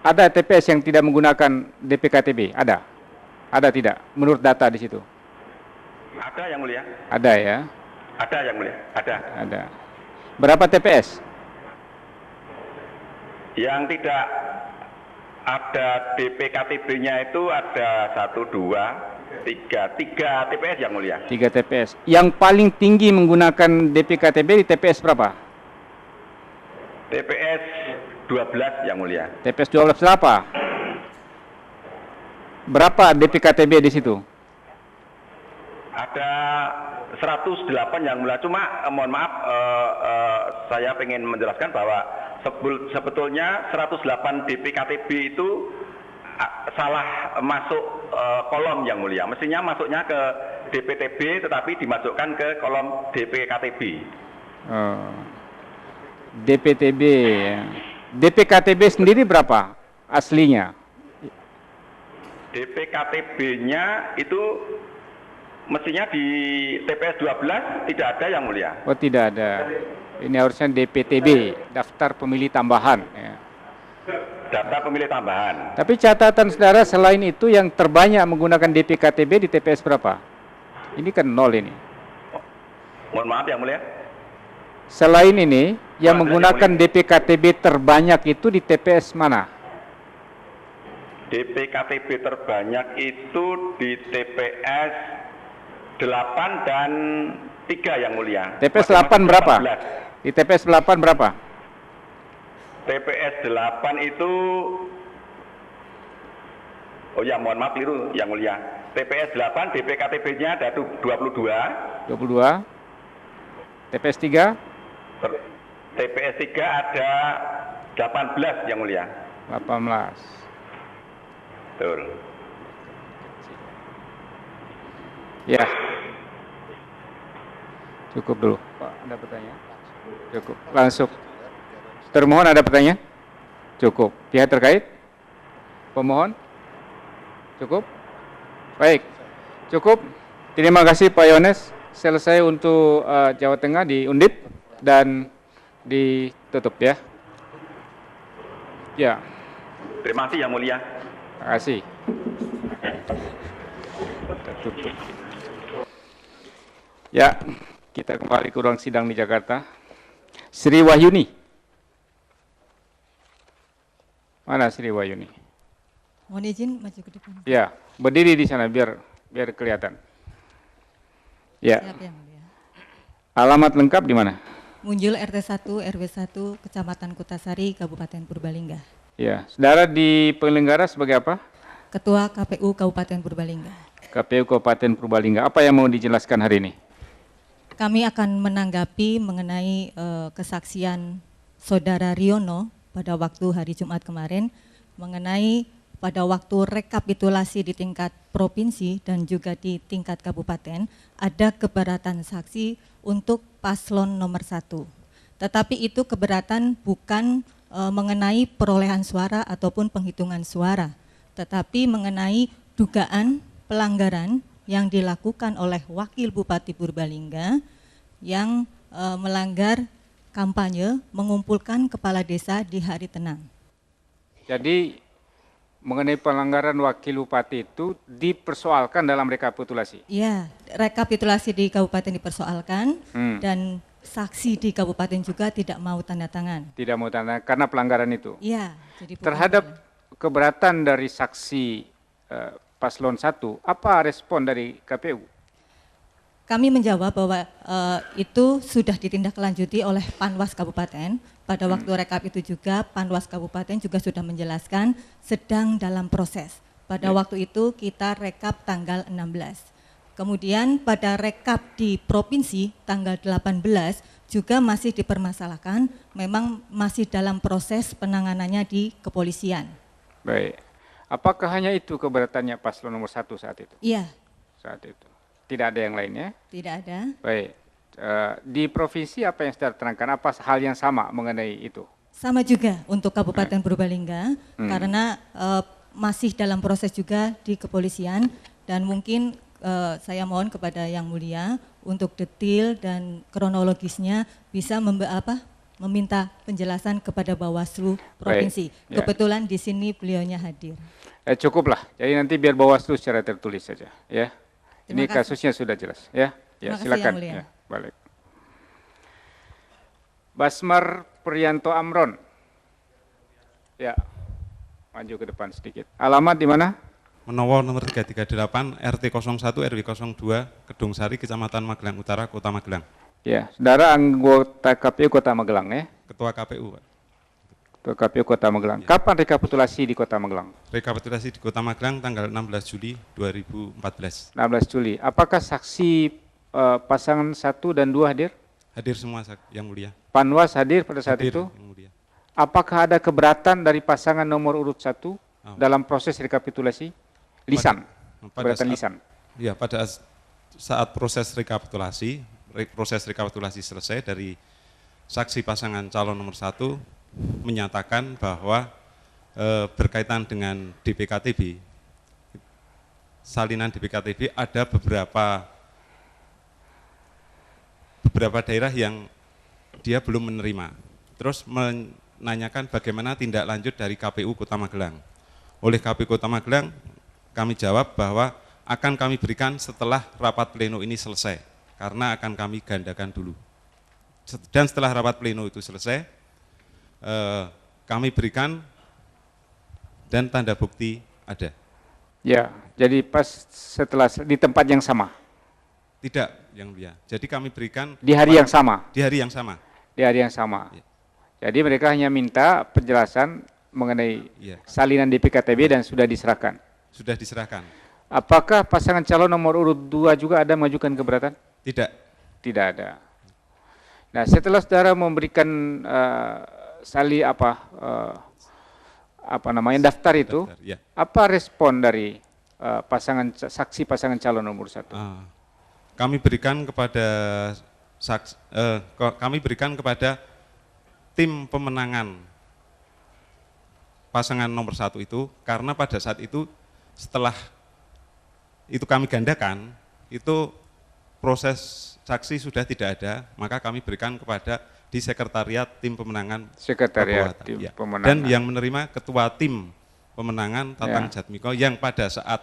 ada TPS yang tidak menggunakan DPKTB? Ada tidak? Menurut data di situ? Ada yang mulia. Ada ya? Ada yang mulia. Ada. Ada. Berapa TPS? Yang tidak ada DPKTB-nya itu ada 1, 2, 3 TPS yang mulia. 3 TPS. Yang paling tinggi menggunakan DPKTB di TPS berapa? TPS 12 yang mulia. TPS 12 berapa? Berapa DPKTB di situ? Ada 108 yang mulia. Cuma mohon maaf, saya ingin menjelaskan bahwa sebetulnya 108 DPKTB itu salah masuk kolom yang mulia. Mestinya masuknya ke DPTB tetapi dimasukkan ke kolom DPKTB. DPTB. DPKTB sendiri berapa aslinya? DPKTB-nya itu mestinya di TPS 12 tidak ada yang mulia. Oh, tidak ada. Ini harusnya DPTB, daftar pemilih tambahan. Ya. Daftar pemilih tambahan. Tapi catatan saudara, selain itu yang terbanyak menggunakan DPKTB di TPS berapa? Ini kan 0 ini. Mohon maaf yang mulia. Selain ini, yang menggunakan DPKTB terbanyak itu di TPS mana? DPKTB terbanyak itu di TPS 8 dan 3 yang mulia. TPS 8 berapa? 14. Di TPS 8 berapa? TPS 8 itu, oh ya mohon maaf keliru yang mulia. TPS 8 DPKTB-nya ada 22. 22. TPS 3? TPS 3 ada 18 yang mulia. 18. Betul. Ya. Cukup dulu. Pak, ada pertanyaan? Cukup. Langsung. Termohon ada pertanyaan? Cukup. Pihak terkait? Pemohon? Cukup? Baik. Cukup. Terima kasih Pak Yones. Selesai untuk Jawa Tengah di Undip dan ditutup ya. Ya. Terima kasih yang mulia. Terima kasih. Tutup. Ya, kita kembali ke ruang sidang di Jakarta. Sri Wahyuni. Mana Sri Wahyuni? Mohon izin maju ke depan. Ya, berdiri di sana biar kelihatan. Ya. Siap, yang mulia. Alamat lengkap di mana? Munjul RT 1 RW 1 Kecamatan Kutasari Kabupaten Purbalingga. Ya, saudara di penyelenggara sebagai apa? Ketua KPU Kabupaten Purbalingga. KPU Kabupaten Purbalingga. Apa yang mau dijelaskan hari ini? Kami akan menanggapi mengenai kesaksian Saudara Riono pada waktu hari Jumat kemarin mengenai pada waktu rekapitulasi di tingkat provinsi dan juga di tingkat kabupaten ada keberatan saksi untuk paslon nomor 1. Tetapi itu keberatan bukan mengenai perolehan suara ataupun penghitungan suara, tetapi mengenai dugaan pelanggaran yang dilakukan oleh Wakil Bupati Purbalingga yang melanggar kampanye mengumpulkan kepala desa di hari tenang. Jadi mengenai pelanggaran Wakil Bupati itu dipersoalkan dalam rekapitulasi? Iya, rekapitulasi di kabupaten dipersoalkan dan saksi di kabupaten juga tidak mau tanda tangan. Tidak mau tanda karena pelanggaran itu? Iya. Jadi terhadap keberatan dari saksi paslon 1, apa respon dari KPU? Kami menjawab bahwa itu sudah ditindaklanjuti oleh Panwas Kabupaten. Pada waktu rekap itu juga Panwas Kabupaten juga sudah menjelaskan sedang dalam proses. Pada waktu itu kita rekap tanggal 16. Kemudian pada rekap di provinsi tanggal 18 juga masih dipermasalahkan, memang masih dalam proses penanganannya di kepolisian. Baik. Apakah hanya itu keberatannya paslon nomor 1 saat itu? Iya. Saat itu. Tidak ada yang lainnya? Tidak ada. Baik. Di provinsi apa yang sudah terangkan? Apa hal yang sama mengenai itu? Sama juga untuk Kabupaten Purbalingga, karena masih dalam proses juga di kepolisian dan mungkin saya mohon kepada Yang Mulia untuk detail dan kronologisnya bisa meminta penjelasan kepada Bawaslu Provinsi. Ya. Kebetulan di sini beliaunya hadir. Cukuplah. Jadi nanti biar Bawaslu secara tertulis saja, ya. Ini Terima kasih. kasusnya sudah jelas, ya. Ya, Terima kasih, silakan. Yang Mulia. Ya, balik. Basmar Priyanto Amron. Ya. Maju ke depan sedikit. Alamat di mana? Menowo nomor 338 RT 01 RW 02 Kedung Sari Kecamatan Magelang Utara Kota Magelang. Ya, saudara anggota KPU Kota Magelang, ya. Ketua KPU, Pak. Ketua KPU Kota Magelang. Kapan rekapitulasi di Kota Magelang? Rekapitulasi di Kota Magelang tanggal 16 Juli 2014. 16 Juli. Apakah saksi pasangan 1 dan 2 hadir? Hadir semua, Yang Mulia. Panwas hadir pada saat Hadir, itu? Yang Mulia. Apakah ada keberatan dari pasangan nomor urut 1 dalam proses rekapitulasi? Lisan, keberatan lisan. Ya, pada saat proses rekapitulasi selesai dari saksi pasangan calon nomor 1 menyatakan bahwa berkaitan dengan DPKTB, salinan DPKTB ada beberapa daerah yang dia belum menerima. Terus menanyakan bagaimana tindak lanjut dari KPU Kota Magelang. Oleh KPU Kota Magelang, kami jawab bahwa akan kami berikan setelah rapat pleno ini selesai, karena akan kami gandakan dulu. Dan setelah rapat pleno itu selesai, kami berikan dan tanda bukti ada. Ya, jadi pas setelah di tempat yang sama? Tidak, Yang Mulia. Jadi kami berikan di hari yang sama? Di hari yang sama. Di hari yang sama. Ya. Jadi mereka hanya minta penjelasan mengenai salinan DPKTB dan sudah diserahkan? Sudah diserahkan. Apakah pasangan calon nomor urut 2 juga ada mengajukan keberatan? Tidak. Tidak ada. Nah, setelah saudara memberikan daftar itu, ya. Apa respon dari saksi pasangan calon nomor 1? Kami berikan kepada tim pemenangan pasangan nomor 1 itu, karena pada saat itu setelah itu kami gandakan, itu proses saksi sudah tidak ada, maka kami berikan kepada di sekretariat tim pemenangan. Sekretariat tim pemenangan. Dan yang menerima ketua tim pemenangan Tatang Jatmiko yang pada saat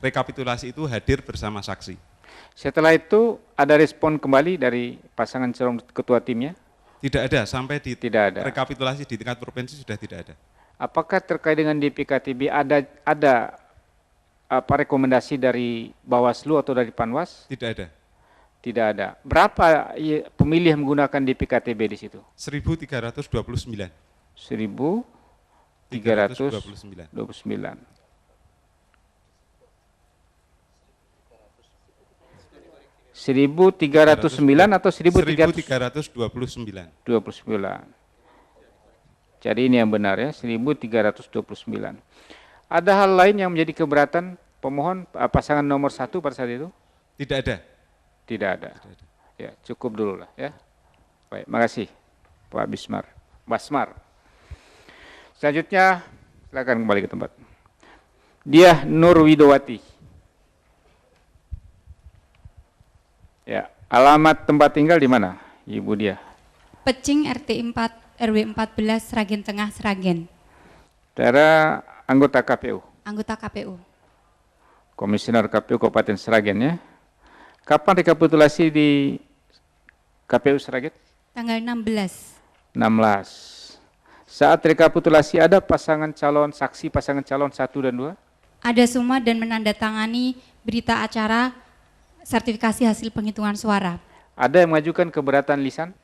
rekapitulasi itu hadir bersama saksi. Setelah itu ada respon kembali dari pasangan calon ketua timnya? Tidak ada, sampai di rekapitulasi di tingkat provinsi sudah tidak ada. Apakah terkait dengan DPKTB ada rekomendasi dari Bawaslu atau dari Panwas? Tidak ada. Tidak ada. Berapa pemilih yang menggunakan DPKTB di situ? 1.329. 1.329. 1.309 atau 1.329. 29. Jadi ini yang benar ya, 1.329. Ada hal lain yang menjadi keberatan pemohon pasangan nomor 1 pada saat itu? Tidak ada. Tidak ada. Ya, cukup dulu lah ya. Baik, makasih Pak Basmar. Selanjutnya silakan kembali ke tempat. Diah Nur Widowati. Ya, alamat tempat tinggal di mana, Ibu Diah? Pecing RT 4 RW 14 Sragen Tengah, Sragen. Saudara anggota KPU? Anggota KPU. Komisioner KPU Kabupaten Sragen ya. Kapan rekapitulasi di KPU Sragen? Tanggal 16. 16. Saat rekapitulasi ada pasangan calon, saksi pasangan calon 1 dan 2? Ada semua dan menandatangani berita acara sertifikasi hasil penghitungan suara. Ada yang mengajukan keberatan lisan?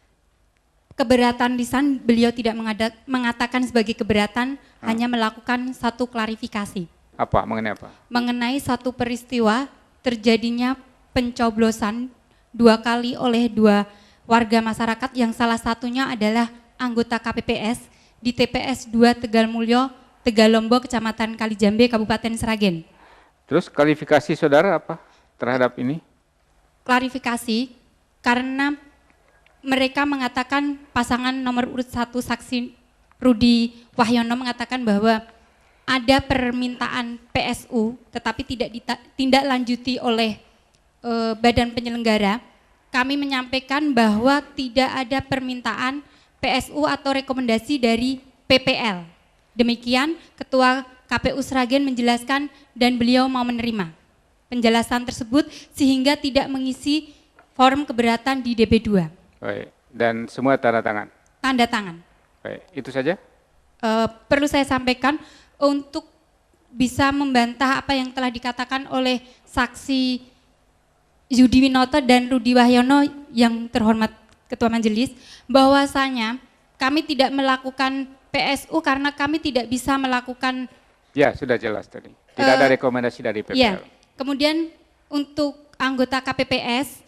Keberatan lisan beliau tidak mengatakan sebagai keberatan, hanya melakukan satu klarifikasi. Apa? Mengenai apa? Mengenai satu peristiwa terjadinya pencoblosan 2 kali oleh 2 warga masyarakat yang salah satunya adalah anggota KPPS di TPS 2 Tegalmulyo, Tegalombo, Kecamatan Kalijambe, Kabupaten Sragen. Terus klarifikasi saudara apa terhadap ini? Klarifikasi karena mereka mengatakan pasangan nomor urut 1 saksi Rudi Wahyono mengatakan bahwa ada permintaan PSU tetapi tidak ditindaklanjuti oleh badan penyelenggara, kami menyampaikan bahwa tidak ada permintaan PSU atau rekomendasi dari PPL. Demikian Ketua KPU Sragen menjelaskan dan beliau mau menerima penjelasan tersebut sehingga tidak mengisi form keberatan di DB2. Baik. Dan semua tanda tangan? Tanda tangan. Baik. Itu saja? Perlu saya sampaikan untuk bisa membantah apa yang telah dikatakan oleh saksi Yudi Winoto dan Rudi Wahyono yang terhormat Ketua Majelis, bahwasanya kami tidak melakukan PSU karena kami tidak bisa melakukan. Ya, sudah jelas tadi. Tidak ada rekomendasi dari PPL. Ya, kemudian untuk anggota KPPS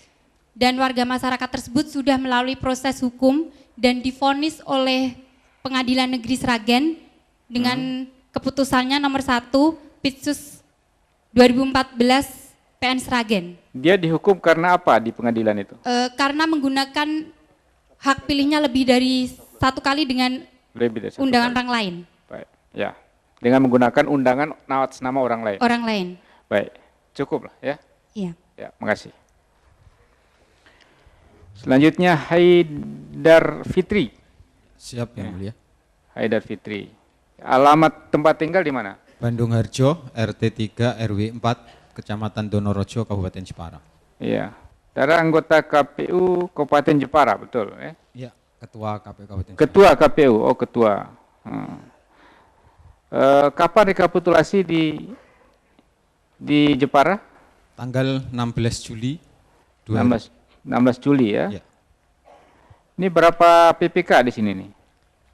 dan warga masyarakat tersebut sudah melalui proses hukum dan divonis oleh Pengadilan Negeri Sragen dengan keputusannya nomor 1 Pitsus 2014 PN Sragen. Dia dihukum karena apa di pengadilan itu? Karena menggunakan hak pilihnya lebih dari 1 kali dengan undangan orang lain. Baik, ya. Dengan menggunakan undangan atas nama orang lain. Orang lain. Baik, cukup lah ya. Iya. Ya, makasih. Selanjutnya Haidar Fitri. Siap yang mulia. Haidar Fitri. Alamat tempat tinggal di mana? Bandung Harjo, RT 3 RW 4, Kecamatan Donorojo, Kabupaten Jepara. Iya. Dari anggota KPU Kabupaten Jepara, betul ya? Iya, Ketua KPU Kabupaten Jepara. Ketua KPU, oh ketua. Kapan rekapitulasi di Jepara? Tanggal 16 Juli. 16 Juli ya? Iya. Ini berapa PPK di sini nih?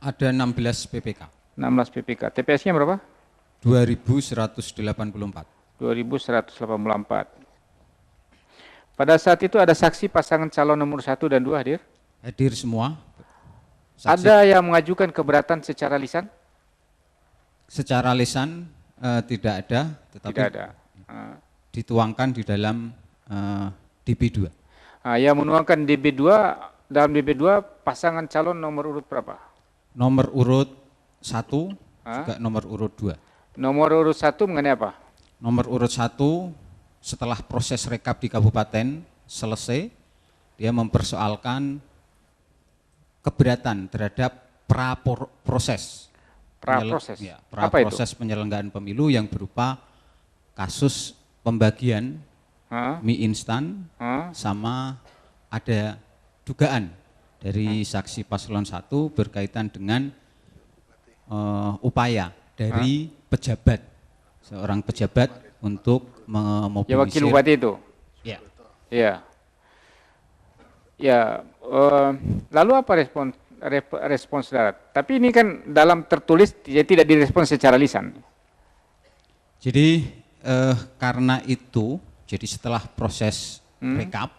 Ada 16 PPK. 16 PPK. TPS-nya berapa? 2184. 2184. Pada saat itu ada saksi pasangan calon nomor 1 dan 2 hadir? Hadir semua. Saksi. Ada yang mengajukan keberatan secara lisan? Secara lisan tidak ada, tetapi tidak ada. Dituangkan di dalam DB2. Yang menuangkan DB2, dalam DB2 pasangan calon nomor urut berapa? Nomor urut 1, juga nomor urut 2. Nomor urut 1 mengenai apa? Nomor urut 1 setelah proses rekap di kabupaten selesai, dia mempersoalkan keberatan terhadap praproses. Praproses? Ya, praproses penyelenggaraan pemilu yang berupa kasus pembagian mie instan sama ada dugaan dari saksi paslon 1 berkaitan dengan upaya dari pejabat, seorang pejabat untuk memobilisir. Ya, wakil bupati itu? Ya. Ya. Ya, lalu apa respons saudara? Tapi ini kan dalam tertulis tidak direspons secara lisan. Jadi karena itu, jadi setelah proses rekap,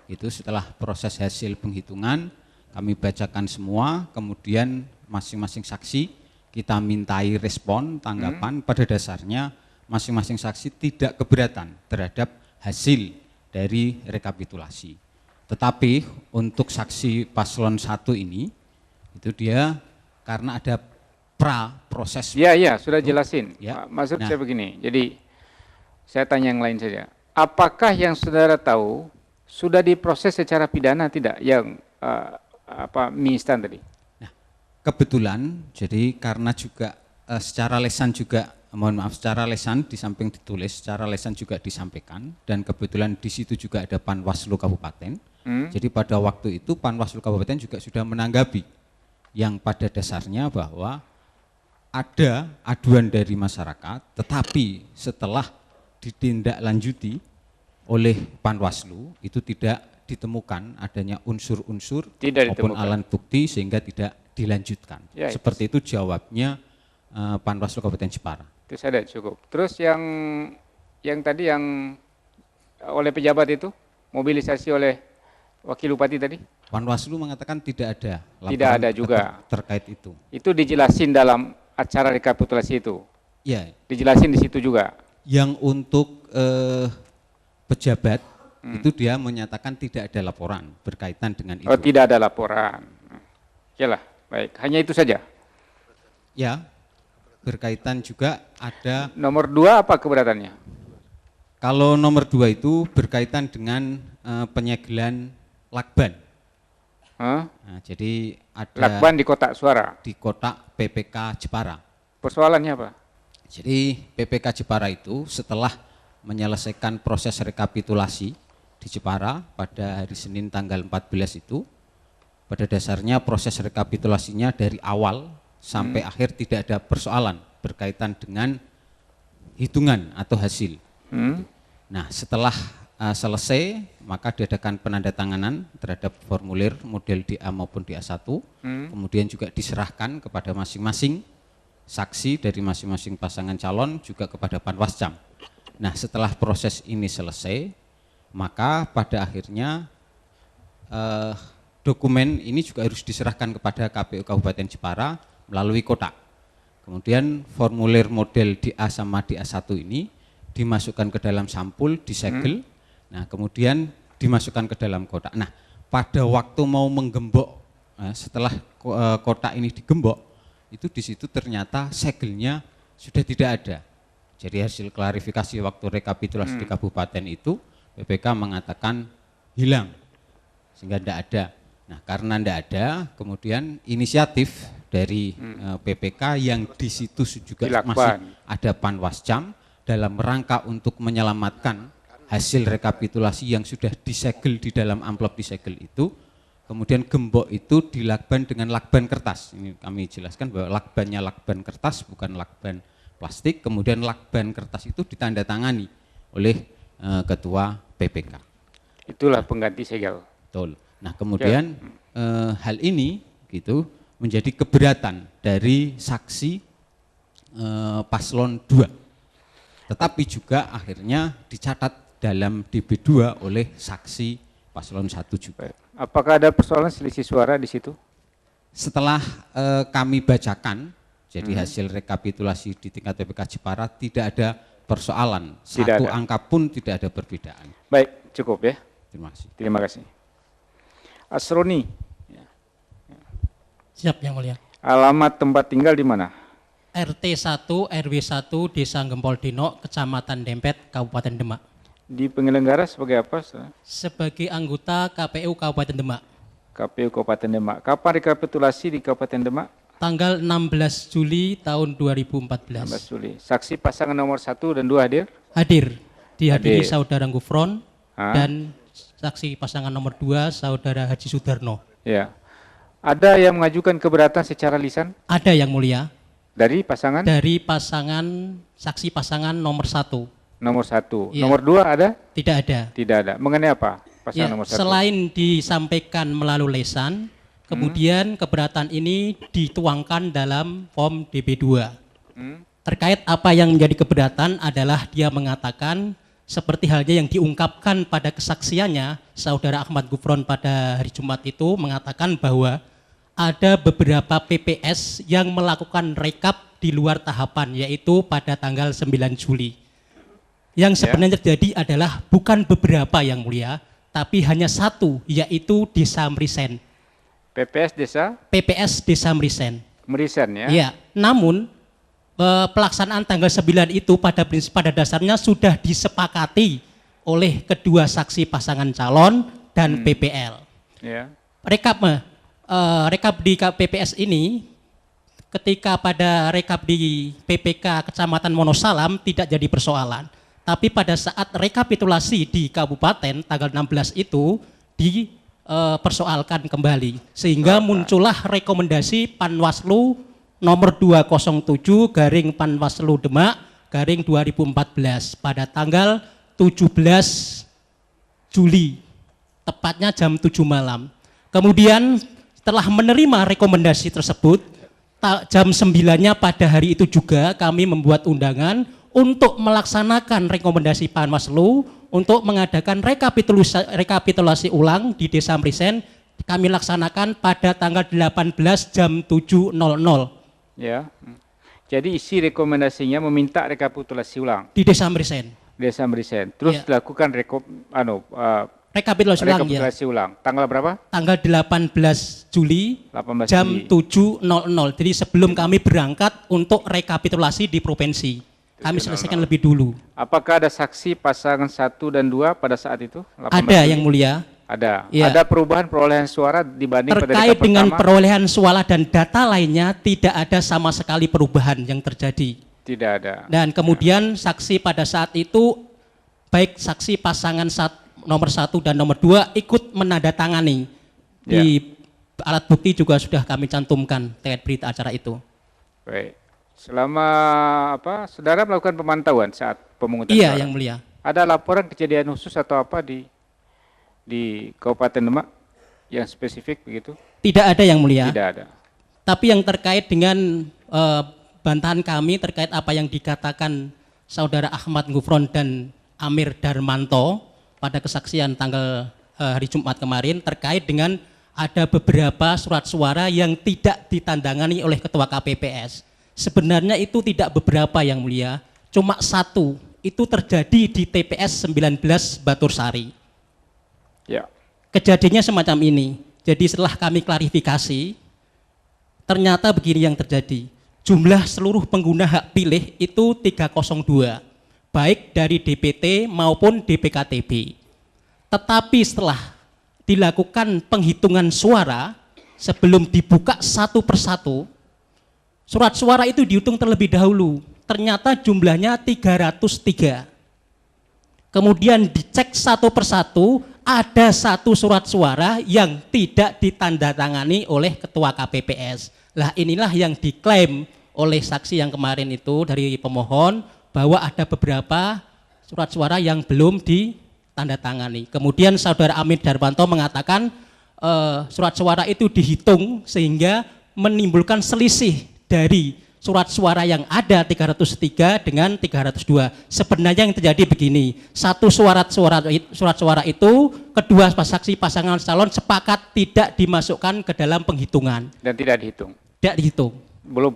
itu setelah proses hasil penghitungan, kami bacakan semua, kemudian masing-masing saksi kita mintai respon, tanggapan. Pada dasarnya masing-masing saksi tidak keberatan terhadap hasil dari rekapitulasi. Tetapi untuk saksi paslon 1 ini, itu dia karena ada proses. Ya, sudah jelasin. Ya. Maksud saya begini, jadi saya tanya yang lain saja. Apakah yang saudara tahu sudah diproses secara pidana tidak yang mie instan tadi? Nah, kebetulan jadi karena juga secara lesan juga, mohon maaf, secara lesan di samping ditulis, secara lesan juga disampaikan, dan kebetulan di situ juga ada Panwaslu Kabupaten. Jadi pada waktu itu Panwaslu Kabupaten juga sudah menanggapi yang pada dasarnya bahwa ada aduan dari masyarakat, tetapi setelah ditindaklanjuti oleh Panwaslu itu tidak ditemukan adanya unsur-unsur maupun alat bukti sehingga tidak dilanjutkan. Ya, seperti itu jawabnya Panwaslu Kabupaten Jepara. Itu saya cukup. Terus yang tadi yang oleh pejabat itu mobilisasi oleh wakil bupati tadi? Panwaslu mengatakan tidak ada laporan tidak ada juga terkait itu. Itu dijelasin dalam acara rekapitulasi itu? Ya. Dijelasin di situ juga? Yang untuk pejabat itu dia menyatakan tidak ada laporan berkaitan dengan itu. Oh, tidak ada laporan. Okelah, baik. Hanya itu saja? Ya, berkaitan juga ada. Nomor 2 apa keberatannya? Kalau nomor 2 itu berkaitan dengan penyegelan lakban. Hah? Nah, jadi ada Lakban di kotak suara. Di kotak PPK Jepara. Persoalannya apa? Jadi PPK Jepara itu setelah menyelesaikan proses rekapitulasi di Jepara pada hari Senin tanggal 14 itu, pada dasarnya proses rekapitulasinya dari awal sampai akhir tidak ada persoalan berkaitan dengan hitungan atau hasil. Nah, setelah selesai maka diadakan penandatanganan terhadap formulir model DA maupun DA1, kemudian juga diserahkan kepada masing-masing saksi dari masing-masing pasangan calon, juga kepada Panwascam. Nah, setelah proses ini selesai, maka pada akhirnya dokumen ini juga harus diserahkan kepada KPU Kabupaten Jepara melalui kotak. Kemudian formulir model DA sama DA1 ini dimasukkan ke dalam sampul, disegel, nah kemudian dimasukkan ke dalam kotak. Nah, pada waktu mau menggembok, setelah kotak ini digembok, itu di situ ternyata segelnya sudah tidak ada. Jadi hasil klarifikasi waktu rekapitulasi di kabupaten itu, PPK mengatakan hilang, sehingga tidak ada. Nah, karena tidak ada, kemudian inisiatif dari PPK yang di situ juga masih ada Panwascam dalam rangka untuk menyelamatkan hasil rekapitulasi yang sudah disegel di dalam amplop disegel itu, kemudian gembok itu dilakban dengan lakban kertas. Ini kami jelaskan bahwa lakbannya lakban kertas, bukan lakban plastik. Kemudian lakban kertas itu ditandatangani oleh ketua PPK. Itulah pengganti segel. Betul. Nah, kemudian hal ini gitu menjadi keberatan dari saksi paslon 2. Tetapi juga akhirnya dicatat dalam DB2 oleh saksi paslon 1 juga. Apakah ada persoalan selisih suara di situ? Setelah kami bacakan, jadi hasil rekapitulasi di tingkat PPK Jepara tidak ada persoalan, satu angka pun tidak ada perbedaan. Baik, cukup ya. Terima kasih. Terima kasih. Asroni. Siap Yang Mulia. Alamat tempat tinggal di mana? RT 1 RW 1 Desa Gempol Dino, Kecamatan Dempet, Kabupaten Demak. Di penyelenggara sebagai apa? Sebagai anggota KPU Kabupaten Demak. KPU Kabupaten Demak. Kapan rekapitulasi di Kabupaten Demak? Tanggal 16 Juli tahun 2014. 16 Juli. Saksi pasangan nomor 1 dan 2 hadir? Hadir. Dihadiri Saudara Gufron dan saksi pasangan nomor 2 Saudara Haji Sudarno. Ya. Ada yang mengajukan keberatan secara lisan? Ada Yang Mulia. Dari pasangan? Dari pasangan, saksi pasangan nomor 1. Nomor 1. Ya. Nomor 2 ada? Tidak ada. Tidak ada. Mengenai apa? Pasangan Ya, nomor 1. selain disampaikan melalui lesan, kemudian keberatan ini dituangkan dalam form DB2. Terkait apa yang menjadi keberatan adalah dia mengatakan seperti halnya yang diungkapkan pada kesaksiannya, Saudara Ahmad Gufron pada hari Jumat itu mengatakan bahwa ada beberapa PPS yang melakukan rekap di luar tahapan, yaitu pada tanggal 9 Juli. Yang sebenarnya terjadi adalah bukan beberapa Yang Mulia, tapi hanya satu, yaitu Desa Mrisen. PPS Desa? PPS Desa Mrisen. Mrisen ya? Iya, namun pelaksanaan tanggal 9 itu pada dasarnya sudah disepakati oleh kedua saksi pasangan calon dan PPL. Ya. Rekap di PPS ini ketika pada rekap di PPK Kecamatan Wonosalam tidak jadi persoalan. Tapi pada saat rekapitulasi di kabupaten tanggal 16 itu dipersoalkan kembali. Sehingga muncullah rekomendasi Panwaslu nomor 207 garing Panwaslu Demak garing 2014 pada tanggal 17 Juli, tepatnya jam 7 malam. Kemudian setelah menerima rekomendasi tersebut, jam 9-nya pada hari itu juga kami membuat undangan untuk melaksanakan rekomendasi Panwaslu untuk mengadakan rekapitulasi ulang di Desa Mrisen. Kami laksanakan pada tanggal 18 jam 7.00. Ya. Jadi isi rekomendasinya meminta rekapitulasi ulang di Desa Mrisen. Desa Mrisen. Terus dilakukan rekapitulasi ulang. Tanggal berapa? Tanggal 18 Juli 18 jam Juli. 7.00. Jadi sebelum kami berangkat untuk rekapitulasi di provinsi. kami selesaikan lebih dulu. Apakah ada saksi pasangan 1 dan 2 pada saat itu? 18 Ada Juli? yang mulia. Ada. Ya. Ada perubahan perolehan suara dibanding pada Terkait debat dengan pertama? perolehan suara dan data lainnya tidak ada sama sekali perubahan yang terjadi. Tidak ada. Dan kemudian saksi pada saat itu baik saksi pasangan nomor 1 dan nomor 2 ikut menandatangani di alat bukti juga sudah kami cantumkan terkait berita acara itu. Baik. Selama saudara melakukan pemantauan saat pemungutan Iya, suara? yang mulia. Ada laporan kejadian khusus atau apa di Kabupaten Demak yang spesifik begitu? Tidak ada yang mulia. Tidak ada. Tapi yang terkait dengan bantahan kami terkait apa yang dikatakan saudara Ahmad Gufron dan Amir Darmanto pada kesaksian tanggal hari Jumat kemarin terkait dengan ada beberapa surat suara yang tidak ditandangani oleh Ketua KPPS. Sebenarnya itu tidak beberapa yang mulia, cuma 1. Itu terjadi di TPS 19 Batursari. Ya. Kejadiannya semacam ini. Jadi setelah kami klarifikasi, ternyata begini yang terjadi. Jumlah seluruh pengguna hak pilih itu 302, baik dari DPT maupun DPKTB. Tetapi setelah dilakukan penghitungan suara, sebelum dibuka satu persatu, surat suara itu dihitung terlebih dahulu. Ternyata jumlahnya 303. Kemudian dicek satu persatu, ada 1 surat suara yang tidak ditandatangani oleh Ketua KPPS. Lah inilah yang diklaim oleh saksi yang kemarin itu dari pemohon bahwa ada beberapa surat suara yang belum ditandatangani. Kemudian saudara Amir Darmanto mengatakan surat suara itu dihitung sehingga menimbulkan selisih dari surat suara yang ada 303 dengan 302. Sebenarnya yang terjadi begini, 1 surat suara itu kedua saksi pasangan calon sepakat tidak dimasukkan ke dalam penghitungan. Dan tidak dihitung. Tidak dihitung. Belum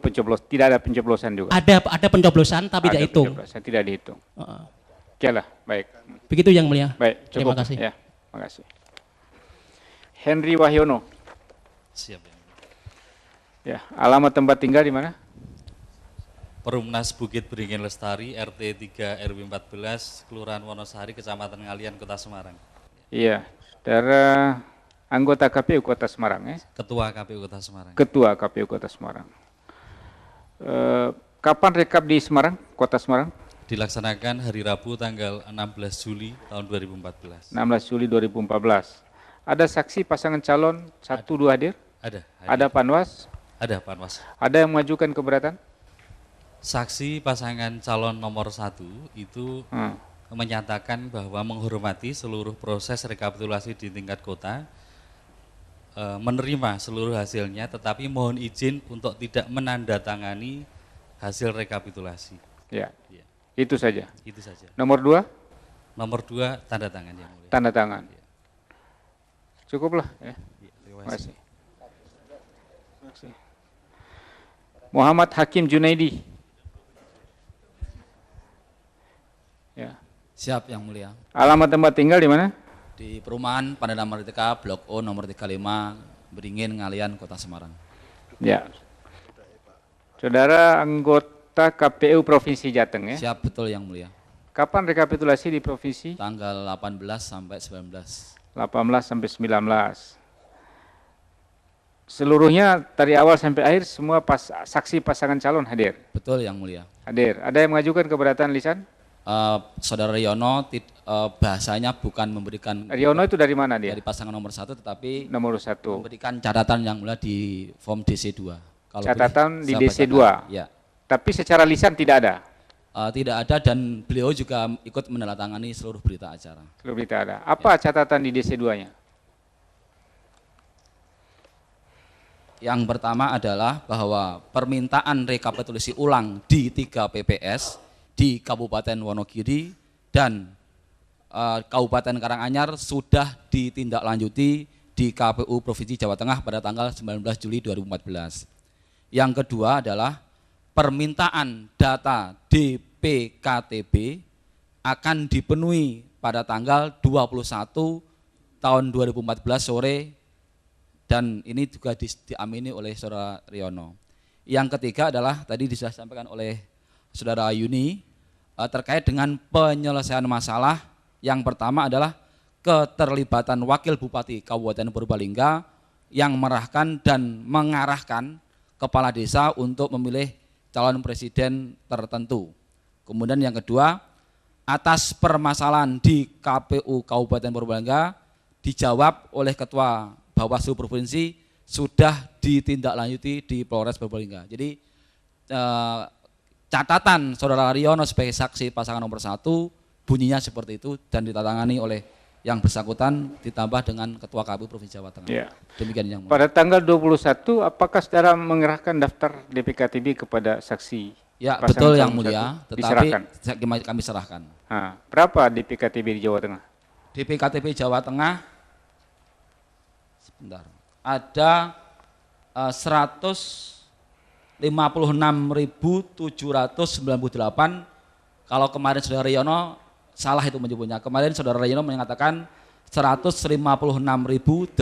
tidak ada pencoblosan juga. Ada pencoblosan tapi tidak hitung. Tidak dihitung. Oke lah, baik. Begitu yang mulia. Baik, cukup. Terima kasih. Ya, terima kasih. Henry Wahyono. Siap. Ya, alamat tempat tinggal di mana? Perumnas Bukit Beringin Lestari, RT 3 RW 14, Kelurahan Wonosari, Kecamatan Ngalian, Kota Semarang. Iya, saudara anggota KPU Kota Semarang ya? Ketua KPU Kota Semarang. Ketua KPU Kota Semarang. Kapan rekap di Semarang, Kota Semarang? Dilaksanakan hari Rabu tanggal 16 Juli tahun 2014. 16 Juli 2014. Ada saksi pasangan calon 1-2 hadir? Ada. Ada panwas? Ada panwas. Ada yang mengajukan keberatan? Saksi pasangan calon nomor 1 itu menyatakan bahwa menghormati seluruh proses rekapitulasi di tingkat kota, menerima seluruh hasilnya, tetapi mohon izin untuk tidak menandatangani hasil rekapitulasi. Ya, itu saja. Itu saja. Nomor 2? Nomor 2 tanda tangan yang mulia. Tanda tangan. Ya. Cukuplah ya. Terima kasih. Muhammad Hakim Junaidi. Ya. Siap yang mulia. Alamat tempat tinggal di mana? Di perumahan Pandana Merdeka Blok O nomor 35 Beringin Ngalian Kota Semarang. Ya. Saudara anggota KPU Provinsi Jateng ya? Siap, betul yang mulia. Kapan rekapitulasi di provinsi? Tanggal 18 sampai 19. 18 sampai 19. Seluruhnya dari awal sampai akhir semua saksi pasangan calon hadir? Betul yang mulia. Hadir. Ada yang mengajukan keberatan lisan? Saudara Riono bahasanya bukan memberikan. Riono itu dari mana dia? Dari pasangan nomor 1 tetapi nomor 1 memberikan catatan yang mulia di form DC2. Kalau catatan di DC2. Ya. Tapi secara lisan tidak ada. Tidak ada dan beliau juga ikut menandatangani seluruh berita acara. Seluruh berita ada. Apa catatan di DC2-nya? Yang pertama adalah bahwa permintaan rekapitulasi ulang di 3 PPS di Kabupaten Wonogiri dan Kabupaten Karanganyar sudah ditindaklanjuti di KPU Provinsi Jawa Tengah pada tanggal 19 Juli 2014. Yang kedua adalah permintaan data DPKTB akan dipenuhi pada tanggal 21 tahun 2014 sore dan ini juga diamini oleh Saudara Riono. Yang ketiga adalah tadi sudah disampaikan oleh Saudara Yuni terkait dengan penyelesaian masalah. Yang pertama adalah keterlibatan Wakil Bupati Kabupaten Purbalingga yang merahkan dan mengarahkan kepala desa untuk memilih calon presiden tertentu. Kemudian yang kedua, atas permasalahan di KPU Kabupaten Purbalingga dijawab oleh Ketua Bawaslu Provinsi sudah ditindaklanjuti di Polres Purbalingga. Jadi catatan Saudara Riono sebagai saksi pasangan nomor 1 bunyinya seperti itu dan ditandatangani oleh yang bersangkutan ditambah dengan Ketua KPU Provinsi Jawa Tengah. Ya. Demikian yang pada tanggal 21 apakah saudara mengerahkan daftar DPKTB kepada saksi? Ya betul yang mulia, tetapi kami serahkan. Nah, berapa DPKTB di Jawa Tengah? DPKTB Jawa Tengah, sebentar, ada 156.798. Kalau kemarin Saudara Riono salah itu menyebutnya. Kemarin Saudara Riono mengatakan 156.850.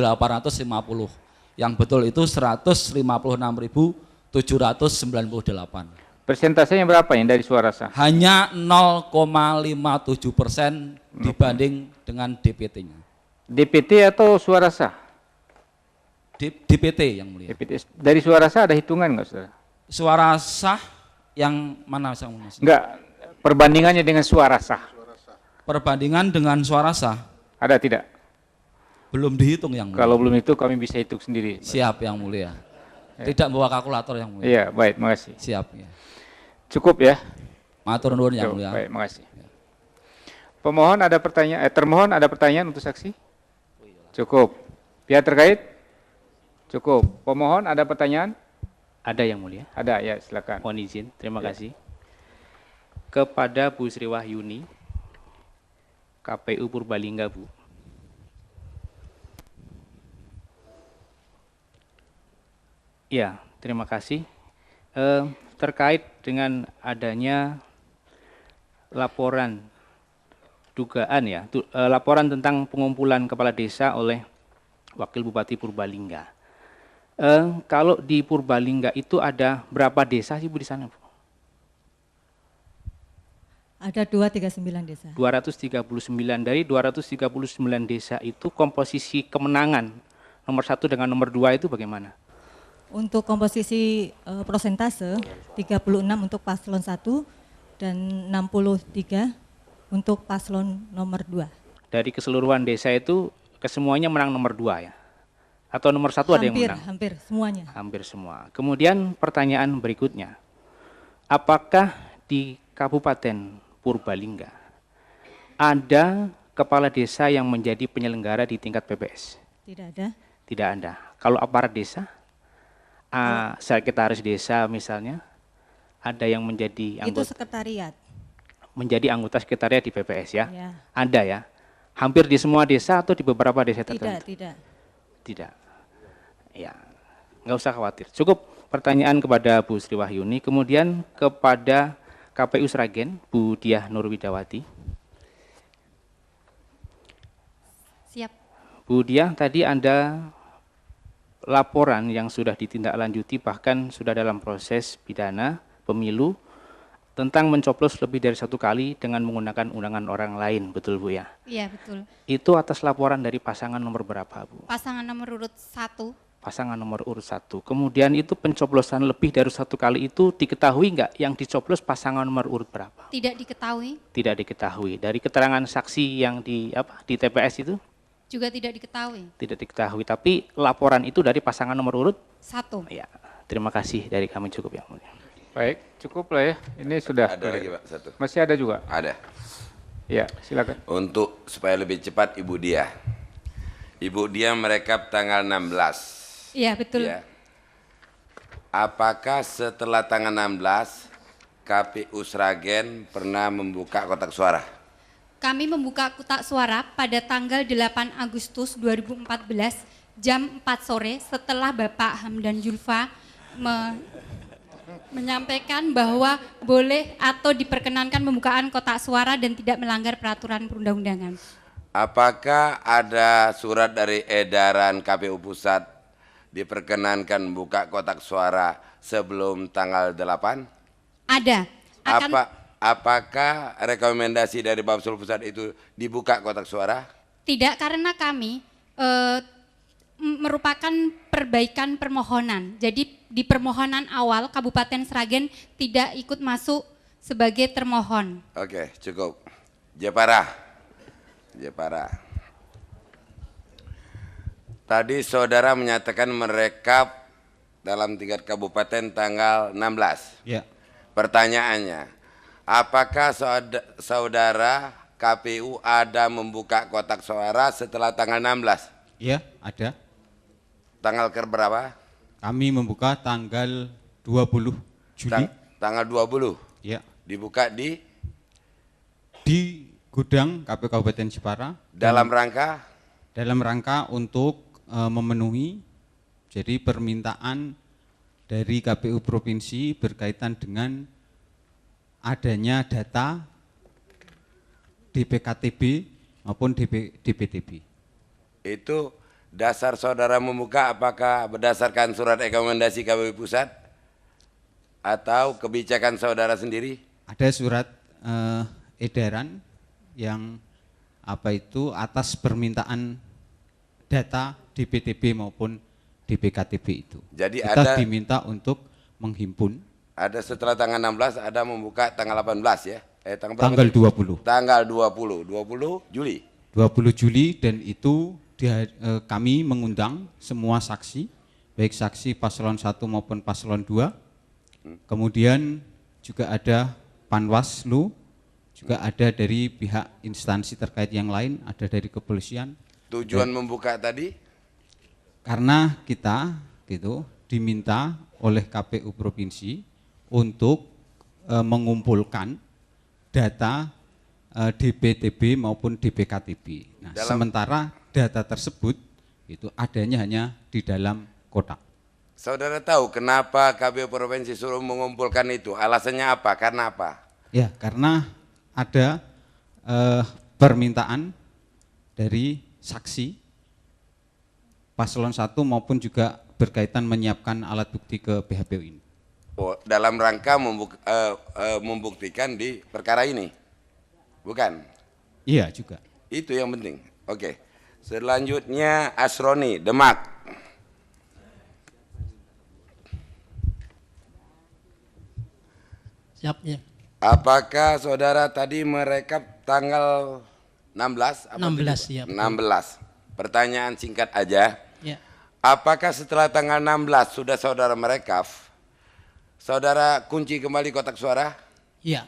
Yang betul itu 156.798. Persentasenya berapa yang dari suara sah? Hanya 0,57% dibanding dengan DPT-nya. DPT atau suara sah? DPT yang mulia. DPT. Dari suara sah ada hitungan nggak, saudara? Suara sah yang mana? Enggak, perbandingannya dengan suara sah. Perbandingan dengan suara sah. Ada tidak? Belum dihitung yang mulia. Kalau belum itu kami bisa hitung sendiri. Siap yang mulia. Tidak bawa kalkulator yang mulia. Iya, baik, makasih. Siap ya. Cukup ya. Matur nuwun yang mulia. Baik, makasih. Pemohon ada pertanyaan, termohon ada pertanyaan untuk saksi? Cukup. Pihak terkait? Cukup. Pemohon ada pertanyaan? Ada yang mulia. Ada, ya silakan. Mohon izin, terima kasih. Kepada Bu Sri Wahyuni, KPU Purbalingga, Bu. Ya, terima kasih. Terkait dengan adanya laporan dugaan ya, laporan tentang pengumpulan kepala desa oleh Wakil Bupati Purbalingga. Kalau di Purbalingga itu ada berapa desa sih Bu di sana, Bu? Ada 239 desa. 239. Dari 239 desa itu komposisi kemenangan nomor 1 dengan nomor 2 itu bagaimana? Untuk komposisi prosentase 36 untuk paslon 1 dan 63 untuk paslon nomor 2. Dari keseluruhan desa itu kesemuanya menang nomor 2 ya? Atau nomor 1 ada yang menang? Hampir semuanya. Hampir semua. Kemudian pertanyaan berikutnya, apakah di Kabupaten Purbalingga ada kepala desa yang menjadi penyelenggara di tingkat PPS? Tidak ada. Tidak ada. Kalau aparat desa, sekretaris desa misalnya, ada yang menjadi anggota, itu sekretariat. Menjadi anggota sekretariat di PPS ya? Ya. Ada ya? Hampir di semua desa atau di beberapa desa tertentu? Tidak. Ya, nggak usah khawatir. Cukup pertanyaan kepada Bu Sri Wahyuni, kemudian kepada KPU Sragen, Bu Diah Nurwidawati. Siap. Bu Diah, tadi ada laporan yang sudah ditindaklanjuti bahkan sudah dalam proses pidana pemilu tentang mencoblos lebih dari 1 kali dengan menggunakan undangan orang lain, betul Bu ya? Iya betul. Itu atas laporan dari pasangan nomor berapa Bu? Pasangan nomor urut 1. Pasangan nomor urut 1. Kemudian itu pencoblosan lebih dari 1 kali itu diketahui nggak yang dicoblos pasangan nomor urut berapa? Tidak diketahui. Tidak diketahui. Dari keterangan saksi yang di TPS itu? Juga tidak diketahui. Tidak diketahui, tapi laporan itu dari pasangan nomor urut 1. Ya, terima kasih dari kami cukup yang mulia. Baik, cukup lah ya. Ini sudah. Ada lagi Pak, 1. Masih ada juga? Ada. Ya, silakan. Untuk supaya lebih cepat Ibu Diah. Ibu Diah merekap tanggal 16. Iya, betul. Ya. Apakah setelah tanggal 16 KPU Sragen pernah membuka kotak suara? Kami membuka kotak suara pada tanggal 8 Agustus 2014 jam 4 sore setelah Bapak Hamdan Julfa menyampaikan bahwa boleh atau diperkenankan pembukaan kotak suara dan tidak melanggar peraturan perundang-undangan. Apakah ada surat dari edaran KPU Pusat diperkenankan membuka kotak suara sebelum tanggal 8? Ada. apakah rekomendasi dari Bawaslu Pusat itu dibuka kotak suara? Tidak, karena kami merupakan perbaikan permohonan. Jadi di permohonan awal Kabupaten Sragen tidak ikut masuk sebagai termohon. Oke, cukup. Jepara. Tadi saudara menyatakan merekap dalam tingkat kabupaten tanggal 16. Ya. Pertanyaannya, apakah saudara KPU ada membuka kotak suara setelah tanggal 16? Ya, ada. Tanggal berapa? Kami membuka tanggal 20 Juli. Tanggal 20? Ya. Dibuka di gudang KPU Kabupaten Jepara. Dalam rangka? Dalam rangka untuk memenuhi jadi permintaan dari KPU Provinsi berkaitan dengan adanya data DPKTB maupun DPTB. Itu dasar saudara membuka apakah berdasarkan surat rekomendasi KPU Pusat atau kebijakan saudara sendiri? Ada surat edaran yang atas permintaan data DPTB maupun DPKTB itu. Jadi kita diminta untuk menghimpun. Ada setelah tanggal 16 ada membuka tanggal 18 ya? Tanggal 20. Tanggal 20 Juli. 20 Juli dan itu kami mengundang semua saksi, baik saksi paslon 1 maupun paslon 2. Kemudian juga ada Panwaslu, juga ada dari pihak instansi terkait yang lain, ada dari kepolisian. Tujuan membuka tadi? Karena kita diminta oleh KPU Provinsi untuk mengumpulkan data DPTB maupun DPKTB. Nah, sementara data tersebut itu adanya hanya di dalam kotak. Saudara tahu kenapa KPU Provinsi suruh mengumpulkan itu? Alasannya apa? Karena apa? Ya, karena ada permintaan dari saksi paslon 1 maupun juga berkaitan menyiapkan alat bukti ke PHPU ini. Oh, dalam rangka membuktikan di perkara ini? Bukan? Iya juga. Itu yang penting. Oke. Selanjutnya Asroni, Demak. Siap ya. Apakah saudara tadi merekap tanggal 16? 16 ya. 16. Pertanyaan singkat aja. Ya. Apakah setelah tanggal 16 sudah saudara merekap, saudara kunci kembali kotak suara? Iya.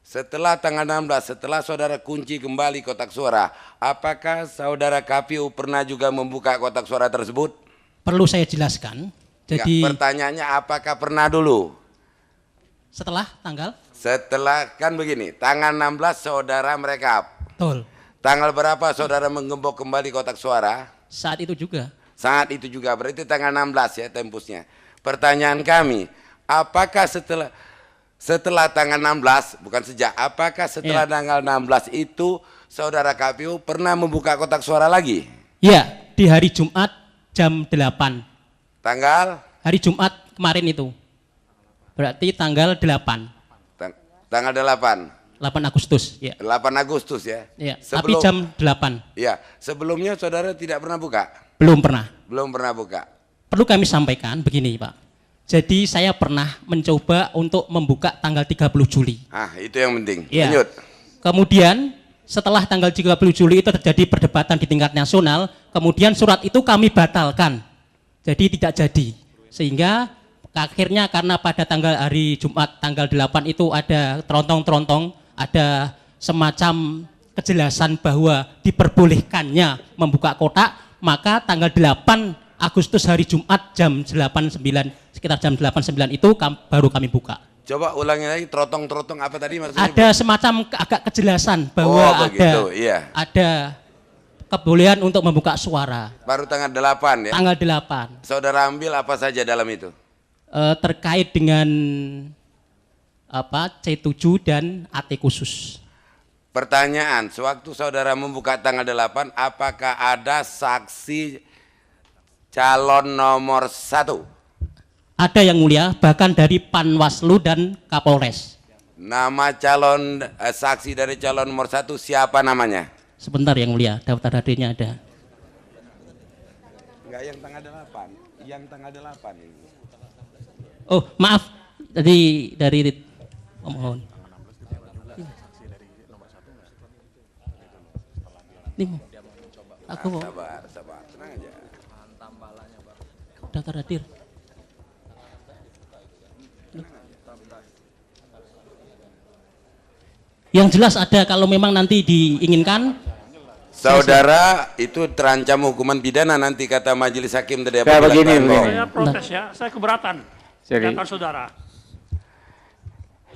Setelah tanggal 16, setelah saudara kunci kembali kotak suara, apakah saudara KPU pernah juga membuka kotak suara tersebut? Perlu saya jelaskan. Jadi pertanyaannya apakah pernah dulu? Setelah tanggal? Setelah, kan begini, tanggal 16 saudara merekap. Betul. Tanggal berapa saudara menggembok kembali kotak suara? Saat itu juga. Saat itu juga, berarti tanggal 16 ya tempusnya. Pertanyaan kami, apakah setelah tanggal 16, bukan sejak, apakah setelah tanggal 16 itu saudara KPU pernah membuka kotak suara lagi? Iya, di hari Jumat jam 8. Tanggal? Hari Jumat kemarin itu. Berarti tanggal 8. Tanggal 8? 8 Agustus, ya. 8 Agustus ya? Iya, tapi jam 8. Iya, sebelumnya saudara tidak pernah buka? Belum pernah. Belum pernah buka. Perlu kami sampaikan begini Pak. Jadi saya pernah mencoba untuk membuka tanggal 30 Juli. Ah, itu yang penting. Ya. Lanjut. Kemudian setelah tanggal 30 Juli itu terjadi perdebatan di tingkat nasional, kemudian surat itu kami batalkan. Jadi tidak jadi. Sehingga akhirnya karena pada hari Jumat tanggal 8 itu ada terontong-terontong, ada semacam kejelasan bahwa diperbolehkannya membuka kotak, maka tanggal 8 Agustus hari Jumat jam 89, sekitar jam 89 itu baru kami buka. Coba ulangi lagi, terotong-terotong apa tadi maksudnya? Ada semacam agak kejelasan bahwa ada kebolehan untuk membuka suara. Baru tanggal 8 ya? Tanggal 8. Saudara ambil apa saja dalam itu? Terkait dengan C7 dan AT khusus. Pertanyaan, sewaktu saudara membuka tanggal 8, apakah ada saksi calon nomor 1? Ada yang mulia, bahkan dari Panwaslu dan Kapolres. Nama calon saksi dari calon nomor 1 siapa namanya? Sebentar Yang Mulia, daftar hadirnya ada. Enggak, yang tanggal 8. Yang tanggal 8 ini. Oh, maaf. Tadi dari mohon. Nih, aku mau. Sabar, tenang aja. Daftar hadir. Yang jelas ada kalau memang nanti diinginkan. Saudara itu terancam hukuman pidana nanti kata majelis hakim tadi. Saya begini. Saya protes ya, saya keberatan. Silakan saudara.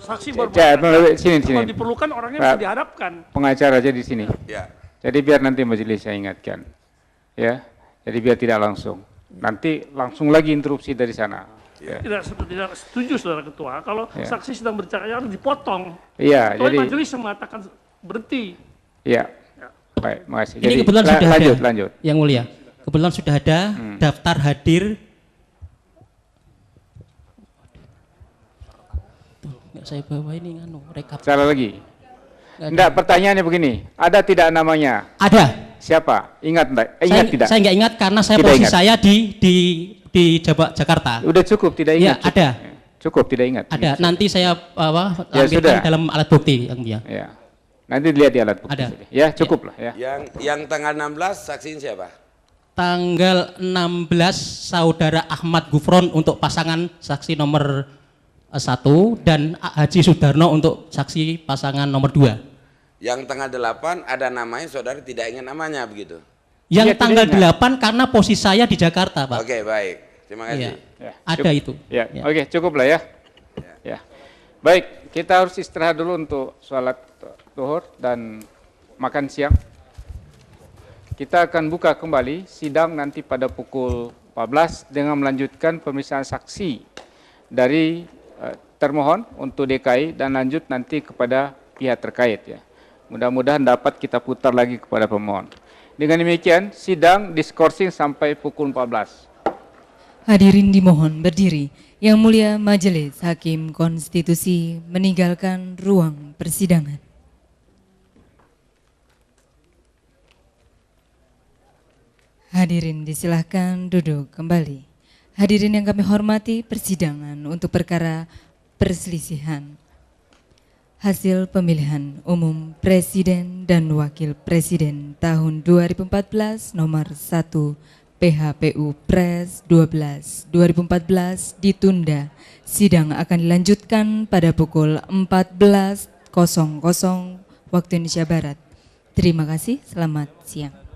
Saksi berbeda. Sini. Kalau diperlukan orangnya bisa dihadapkan. Pengacara aja di sini. Ya. Jadi biar nanti majelis saya ingatkan, ya. Jadi biar tidak langsung. Nanti langsung lagi interupsi dari sana. Ya. Tidak setuju saudara ketua. Kalau saksi sedang berbicara harus dipotong. Iya. Jadi majelis mengatakan berhenti. Iya. Baik, makasih. Ini jadi, kebetulan sudah ada. Lanjut. Yang Mulia, kebetulan sudah ada daftar hadir. Tuh, nggak saya bawa ini nganu rekap. Salah lagi. Enggak, pertanyaannya begini, ada tidak namanya? Ada. Siapa? Ingat enggak? Ingat tidak? Saya nggak ingat karena saya tidak posisi ingat. saya di Jakarta. Udah cukup, tidak ingat? Ya, ada. Cukup, tidak ingat. Ada. Nanti saya Ya, lampirkan dalam alat bukti yang Mulia. Ya. Nanti dilihat di alat bukti. Ada. Ya, cukup lah ya. Yang tanggal 16 saksiin siapa? Tanggal 16 Saudara Ahmad Gufron untuk pasangan saksi nomor 1 dan Haji Sudarno untuk saksi pasangan nomor 2. Yang tanggal 8 ada namanya, saudara tidak ingat namanya begitu? Yang tanggal 8 karena posisi saya di Jakarta, Pak. Oke, baik. Terima kasih. Ya, ada itu. Ya. Oke, cukup lah ya. Ya. Baik, kita harus istirahat dulu untuk sholat zuhur dan makan siang. Kita akan buka kembali sidang nanti pada pukul 14 dengan melanjutkan pemeriksaan saksi dari termohon untuk DKI dan lanjut nanti kepada pihak terkait ya. Mudah-mudahan dapat kita putar lagi kepada pemohon. Dengan demikian, sidang diskorsing sampai pukul 14. Hadirin dimohon berdiri. Yang Mulia Majelis Hakim Konstitusi meninggalkan ruang persidangan. Hadirin disilahkan duduk kembali. Hadirin yang kami hormati, persidangan untuk perkara perselisihan hasil pemilihan umum Presiden dan Wakil Presiden tahun 2014 nomor 1 PHPU Pres 12 2014 ditunda. Sidang akan dilanjutkan pada pukul 14.00 waktu Indonesia Barat. Terima kasih, selamat siang.